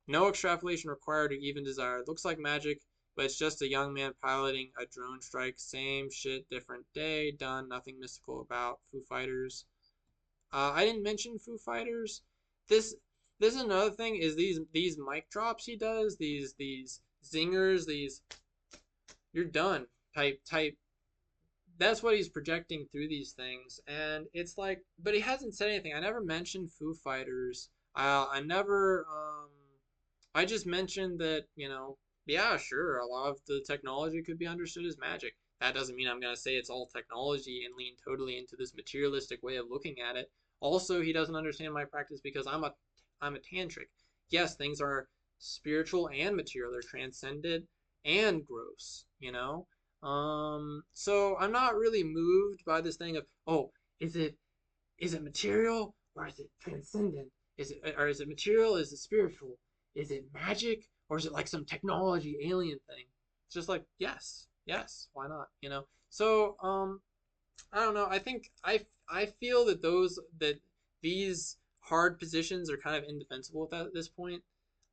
No extrapolation required or even desired. Looks like magic, but it's just a young man piloting a drone strike. Same shit, different day. Done. Nothing mystical about Foo Fighters. I didn't mention Foo Fighters. This this is another thing is these mic drops he does, these zingers, these you're done type. That's what he's projecting through these things, and it's like, but he hasn't said anything. I never mentioned Foo Fighters. I never. I just mentioned that yeah, sure, a lot of the technology could be understood as magic. That doesn't mean I'm gonna say it's all technology and lean totally into this materialistic way of looking at it. Also, he doesn't understand my practice because I'm a tantric. Yes, things are spiritual and material. They're transcendent and gross. So I'm not really moved by this thing of, oh, is it material or is it transcendent? Is it material? Is it spiritual? Is it magic or is it like some technology alien thing? It's just like yes, yes, why not? So I don't know. I think I feel that these hard positions are kind of indefensible at this point.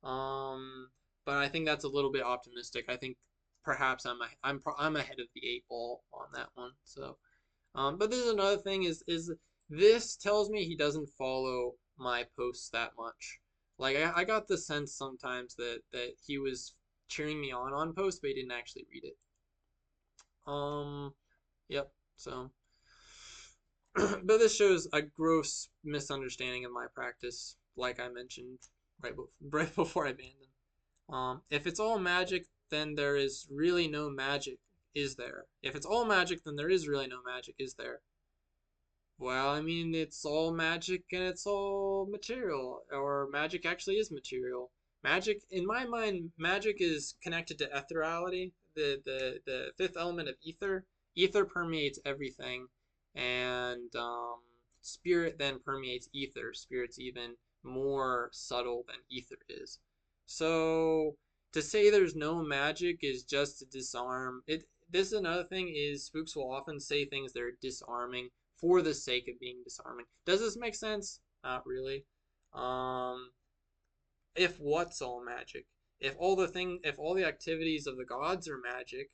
Um, but I think that's a little bit optimistic. I think perhaps I'm ahead of the 8 ball on that one. So, but this is another thing is this tells me he doesn't follow my posts that much. Like I got the sense sometimes that he was cheering me on posts, but he didn't actually read it. Um, yep. So, but this shows a gross misunderstanding of my practice, like I mentioned right before I banned him. If it's all magic, then there is really no magic, is there? If it's all magic, then there is really no magic, is there? Well, I mean, it's all magic and it's all material, or magic actually is material. Magic, in my mind, magic is connected to ethereality, the fifth element of ether. Ether permeates everything, and spirit then permeates ether. Spirit's even more subtle than ether is. So to say there's no magic is just to disarm it. This is another thing is spooks will often say things that are disarming for the sake of being disarming. Does this make sense? Not really. Um, if what's all magic? If all the activities of the gods are magic,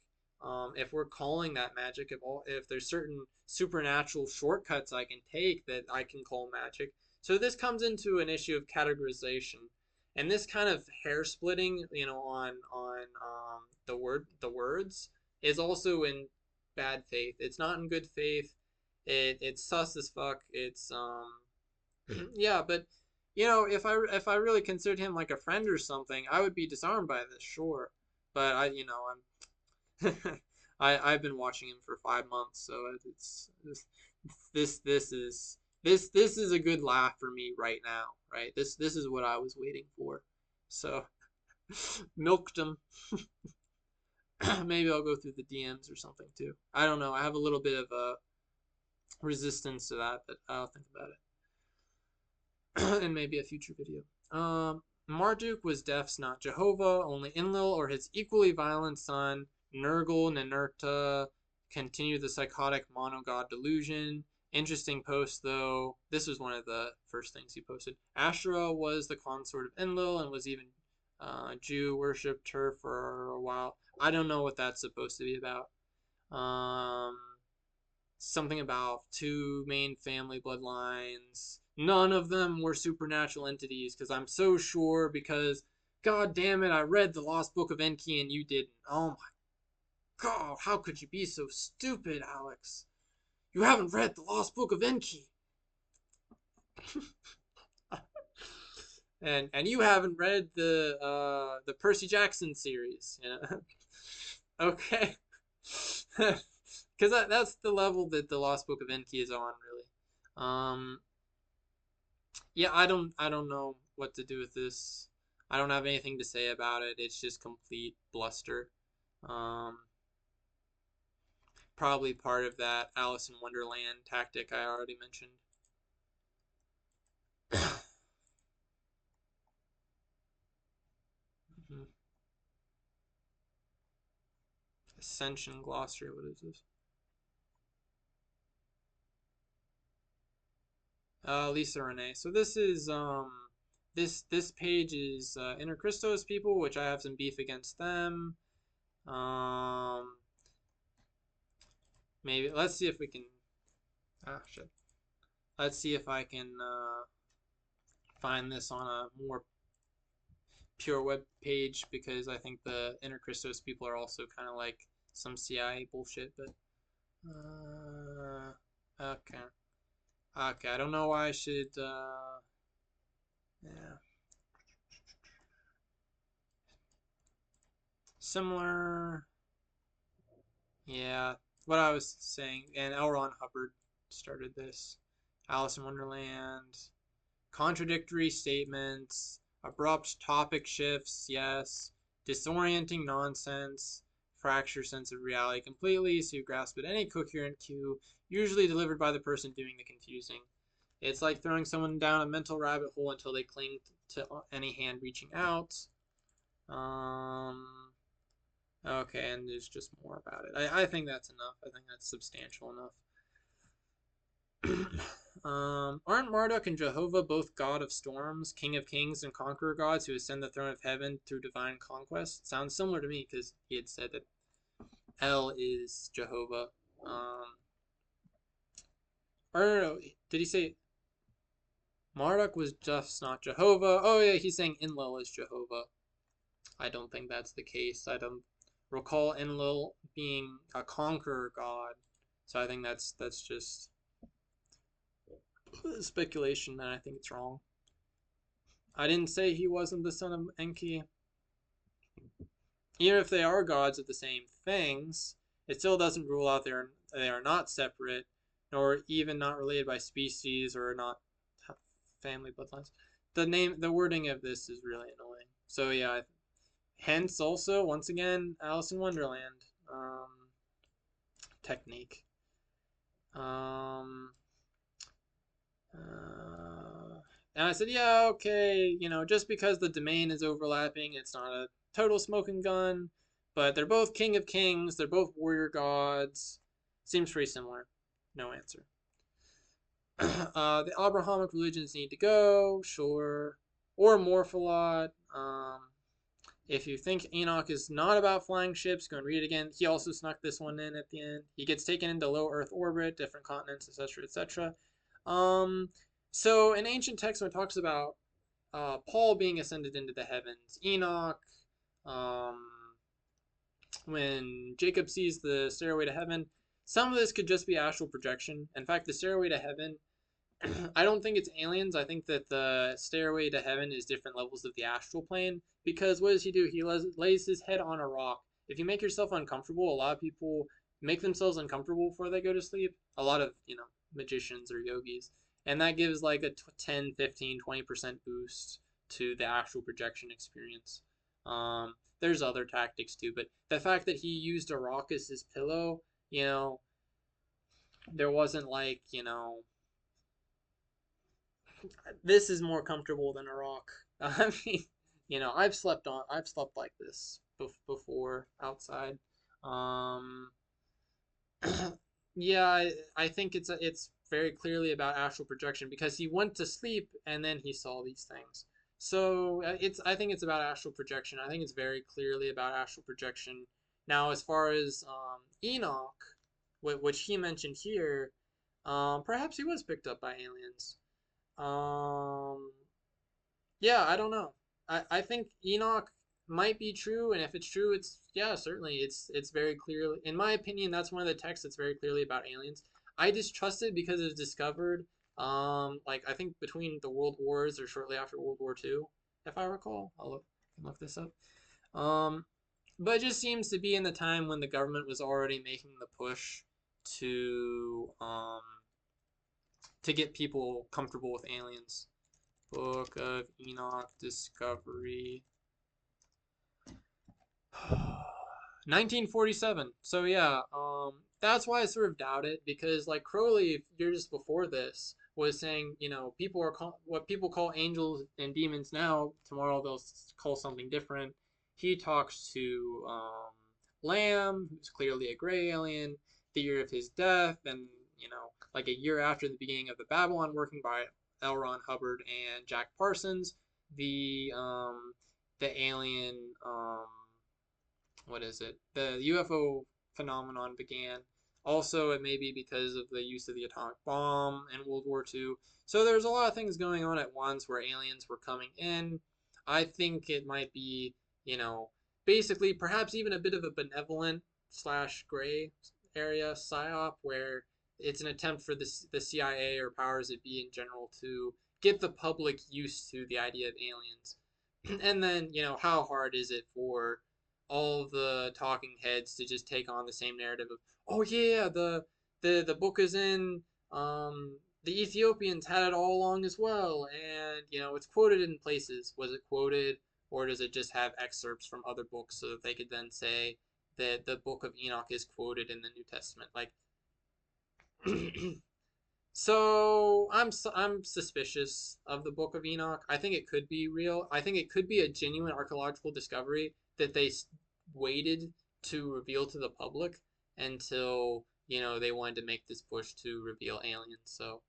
if we're calling that magic, if there's certain supernatural shortcuts I can take that I can call magic, so this comes into an issue of categorization, and this kind of hair splitting, on the words is also in bad faith. It's not in good faith. It's sus as fuck. It's yeah, but if I really considered him like a friend or something, I would be disarmed by this, sure. But I'm I've been watching him for 5 months, so it's this is a good laugh for me right now, right? This is what I was waiting for. So milked him. Maybe I'll go through the DMs or something too. I don't know. I have a little bit of a resistance to that, but I'll think about it. And maybe a future video. Marduk was deaf's not Jehovah, only Enlil or his equally violent son, Nergal Ninurta, continue the psychotic monogod delusion. Interesting post, though. This was one of the first things he posted. Ashra was the consort of Enlil and was even Jew worshipped her for a while. I don't know what that's supposed to be about. Something about two main family bloodlines. None of them were supernatural entities because I'm so sure because god damn it, I read the Lost Book of Enki and you didn't. Oh my god, how could you be so stupid, Alex? You haven't read the Lost Book of Enki. and you haven't read the Percy Jackson series, you know? Okay. Because that's the level that the Lost Book of Enki is on, really. Yeah, I don't know what to do with this. I don't have anything to say about it. It's just complete bluster. Um, Probably part of that Alice in Wonderland tactic I already mentioned. Mhm. Ascension glossary. What is this? Lisa Renee. So this is this page is Inner Christos people, which I have some beef against them. Um, Maybe let's see if we can. Ah, shit. Let's see if I can find this on a more pure web page because I think the Inner Christos people are also kind of like some CIA bullshit. But okay, okay. I don't know why I should. Yeah, similar. Yeah, what I was saying, and L. Ron Hubbard started this. Alice in Wonderland. Contradictory statements, abrupt topic shifts, yes, disorienting nonsense, fracture sense of reality completely so you grasp at any coherent cue, usually delivered by the person doing the confusing. It's like throwing someone down a mental rabbit hole until they cling to any hand reaching out. Okay, and there's just more about it. I think that's enough. I think that's substantial enough. Aren't Marduk and Jehovah both god of storms, king of kings, and conqueror gods who ascend the throne of heaven through divine conquest? Sounds similar to me because he had said that El is Jehovah. Or no, did he say Marduk was just not Jehovah? Oh yeah, he's saying Enlil is Jehovah. I don't think that's the case. I don't recall Enlil being a conqueror god, so I think that's just speculation, and I think it's wrong. I didn't say he wasn't the son of Enki. Even if they are gods of the same things, it still doesn't rule out they are not separate, nor even not related by species or not family bloodlines. The wording of this is really annoying. So yeah, hence also once again Alice in Wonderland technique. Um, and I said, yeah, okay, just because the domain is overlapping, it's not a total smoking gun, but they're both king of kings, they're both warrior gods. Seems pretty similar. No answer. The Abrahamic religions need to go, sure. Or Morpholot. If you think Enoch is not about flying ships, go and read it again. He also snuck this one in at the end. He gets taken into low Earth orbit, different continents, etc., etc. So in ancient texts, when it talks about Paul being ascended into the heavens, Enoch, um, when Jacob sees the stairway to heaven, some of this could just be astral projection. In fact, the stairway to heaven, I don't think it's aliens. I think that the stairway to heaven is different levels of the astral plane. Because what does he do? He lays his head on a rock. If you make yourself uncomfortable, a lot of people make themselves uncomfortable before they go to sleep. A lot of, magicians or yogis. And that gives like a 10, 15, 20% boost to the astral projection experience. There's other tactics too, but the fact that he used a rock as his pillow, there wasn't like, this is more comfortable than a rock. I mean, I've slept like this before outside. Um, yeah, I think it's very clearly about astral projection because he went to sleep and then he saw these things. So I think it's about astral projection. I think it's very clearly about astral projection. Now, as far as Enoch, which he mentioned here, perhaps he was picked up by aliens. Um, yeah, I don't know. I think Enoch might be true, and if it's true, it's yeah, certainly it's very clearly, in my opinion, that's one of the texts that's very clearly about aliens. I distrust it because it was discovered, like I think between the World Wars or shortly after World War II, if I recall. Look this up. Um, but it just seems to be in the time when the government was already making the push to um to get people comfortable with aliens. Book of Enoch Discovery. 1947. So yeah, that's why I sort of doubt it because like Crowley years before this was saying, people are what people call angels and demons now. Tomorrow they'll call something different. He talks to Lamb, who's clearly a gray alien, the year of his death, and like a year after the beginning of the Babylon working by L. Ron Hubbard and Jack Parsons, the alien what is it? The UFO phenomenon began. Also, it may be because of the use of the atomic bomb in World War II. So there's a lot of things going on at once where aliens were coming in. I think it might be, basically perhaps even a bit of a benevolent slash gray area psyop where it's an attempt for the CIA or powers that be in general to get the public used to the idea of aliens. And then, how hard is it for all the talking heads to just take on the same narrative of, oh yeah, the book is in, the Ethiopians had it all along as well, and it's quoted in places. Was it quoted, or does it just have excerpts from other books so that they could then say that the book of Enoch is quoted in the New Testament? Like, so I'm suspicious of the Book of Enoch. I think it could be real. I think it could be a genuine archaeological discovery that they waited to reveal to the public until they wanted to make this push to reveal aliens. So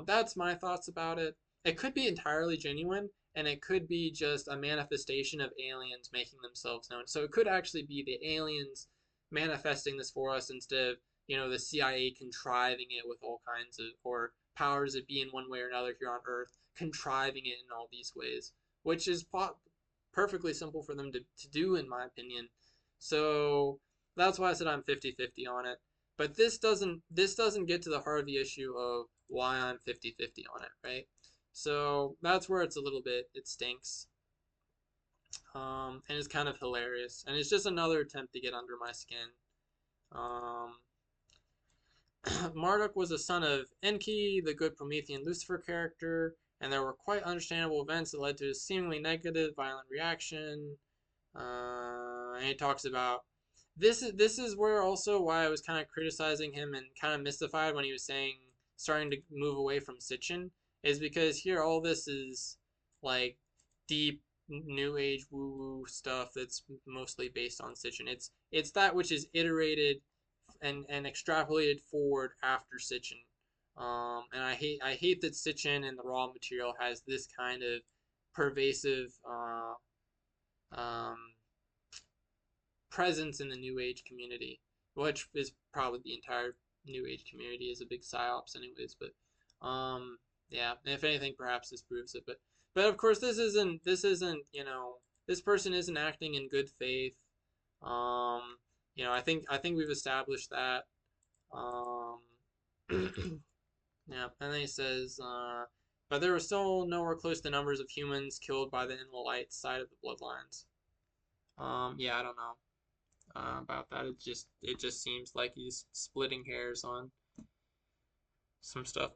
that's my thoughts about it. It could be entirely genuine, and it could be just a manifestation of aliens making themselves known. So it could actually be the aliens manifesting this for us instead of the CIA contriving it with all kinds of, or powers that be in one way or another here on Earth contriving it in all these ways, which is perfectly simple for them to do, in my opinion. So that's why I said I'm 50-50 on it. But this doesn't get to the heart of the issue of why I'm 50-50 on it, right? So that's where it's a little bit, it stinks. And it's kind of hilarious. And it's just another attempt to get under my skin. Um, Marduk was a son of Enki, the good Promethean Lucifer character, and there were quite understandable events that led to a seemingly negative, violent reaction. And he talks about this is where also why I was kind of criticizing him and kind of mystified when he was saying starting to move away from Sitchin, is because here all this is like deep new age woo woo stuff that's mostly based on Sitchin. It's that which is iterated and extrapolated forward after Sitchin. And I hate that Sitchin and the raw material has this kind of pervasive um, presence in the New Age community, which is probably the entire New Age community is a big psyops, anyways. But yeah, if anything, perhaps this proves it. But of course, this isn't this person isn't acting in good faith. Um, I think we've established that. Um, yeah, and then he says, but there were still nowhere close to the numbers of humans killed by the Enlilite side of the bloodlines. Yeah, I don't know about that. It just seems like he's splitting hairs on some stuff.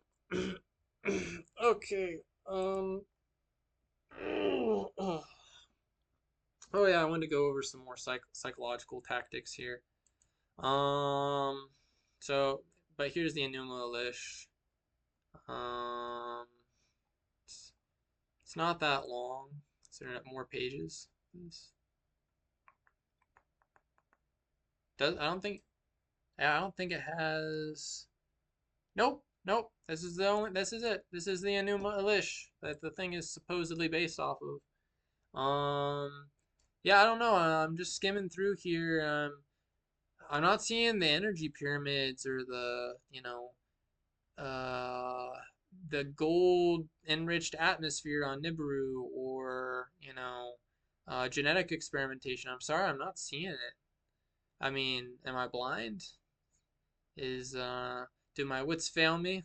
Okay. Oh yeah, I wanted to go over some more psychological tactics here. Um, so, but here's the Enuma Elish. Um, it's, it's not that long. Is there more pages? Does I don't think yeah, I don't think it has. Nope, nope. This is the only. This is it. This is the Enuma Elish that the thing is supposedly based off of. Yeah, I don't know. I'm just skimming through here. I'm not seeing the energy pyramids or uh, the gold enriched atmosphere on Nibiru or genetic experimentation. I'm sorry, I'm not seeing it. I mean, am I blind? Is Do my wits fail me?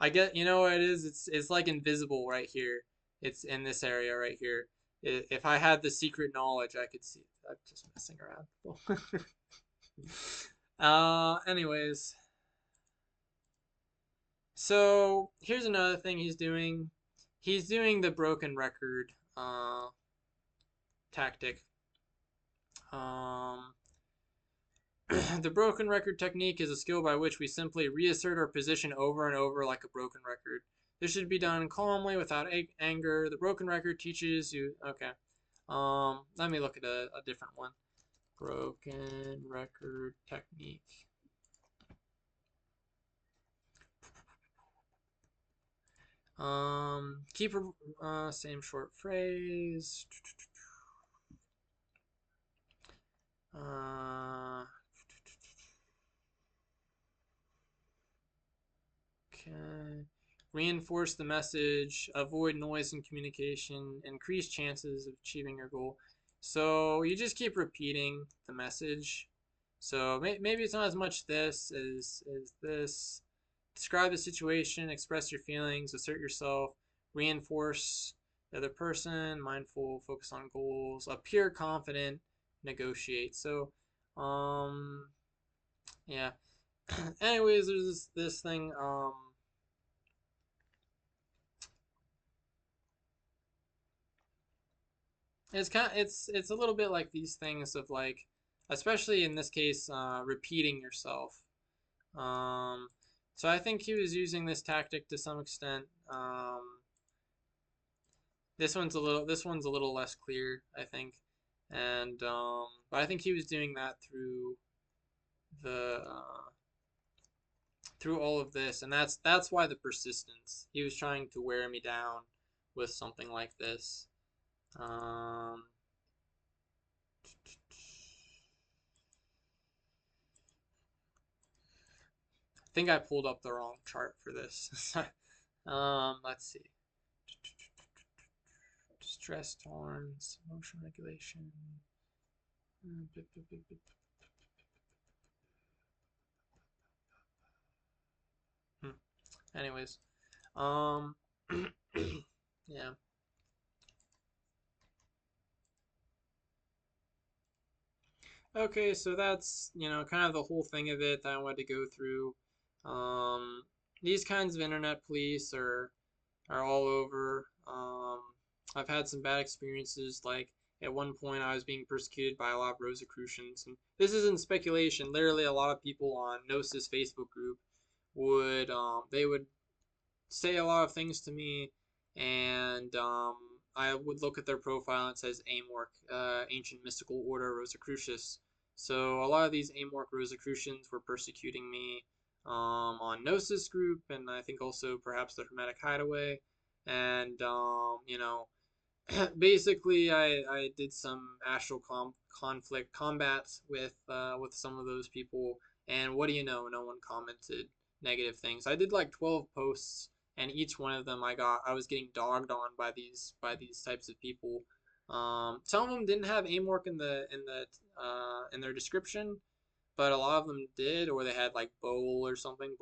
I get, you know what it is? It's like invisible right here. It's in this area right here. If I had the secret knowledge, I could see it. I'm just messing around. Anyways, so here's another thing he's doing. He's doing the broken record tactic. Um, the broken record technique is a skill by which we simply reassert our position over and over like a broken record. This should be done calmly without anger. The broken record teaches you. Okay. Let me look at a different one. Broken record technique. Keep a same short phrase. Okay. Reinforce the message, avoid noise in communication, increase chances of achieving your goal. So you just keep repeating the message. So maybe it's not as much this as this. Describe the situation, express your feelings, assert yourself, reinforce the other person, mindful, focus on goals, appear confident, negotiate. So, yeah. Anyways, there's this thing. It's a little bit like these things of like, especially in this case, repeating yourself. Um, so I think he was using this tactic to some extent. This one's a little less clear, I think. And but I think he was doing that the through all of this, and that's why the persistence. He was trying to wear me down with something like this. Um, I think I pulled up the wrong chart for this. Let's see. Stress tolerance, emotion regulation. Hmm. Anyways, um, yeah. Okay, so that's, kind of the whole thing of it that I wanted to go through. Um, these kinds of internet police are all over. I've had some bad experiences. Like at one point, I was being persecuted by a lot of Rosicrucians, and this isn't speculation. Literally, a lot of people on Gnosis Facebook group they would say a lot of things to me, and I would look at their profile and it says Amorc, Ancient Mystical Order Rosicrucius. So a lot of these Amorc Rosicrucians were persecuting me on Gnosis group, and I think also perhaps the Hermetic Hideaway, and basically I did some astral conflict combats with some of those people, and what do you know? No one commented negative things. I did like 12 posts, and each one of them I was getting dogged on by these types of people. Some of them didn't have Amorc in their description, but a lot of them did, or they had like Bola or something.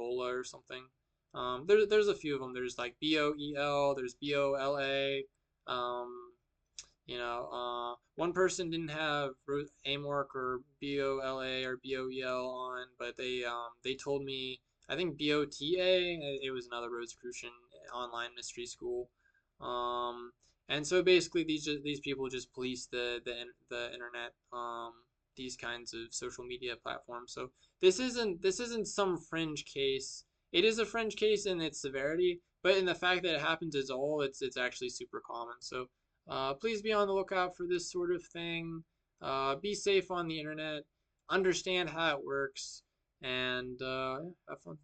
There's a few of them. There's like Boel, there's Bola. Um, one person didn't have Amorc or Bola or Boel on, but they told me I think Bota. It was another Rosicrucian online mystery school. Um, and so basically these people just police the internet. These kinds of social media platforms. So this isn't some fringe case. It is a fringe case in its severity, but in the fact that it happens at all, it's actually super common. So please be on the lookout for this sort of thing. Be safe on the internet. Understand how it works, and have fun.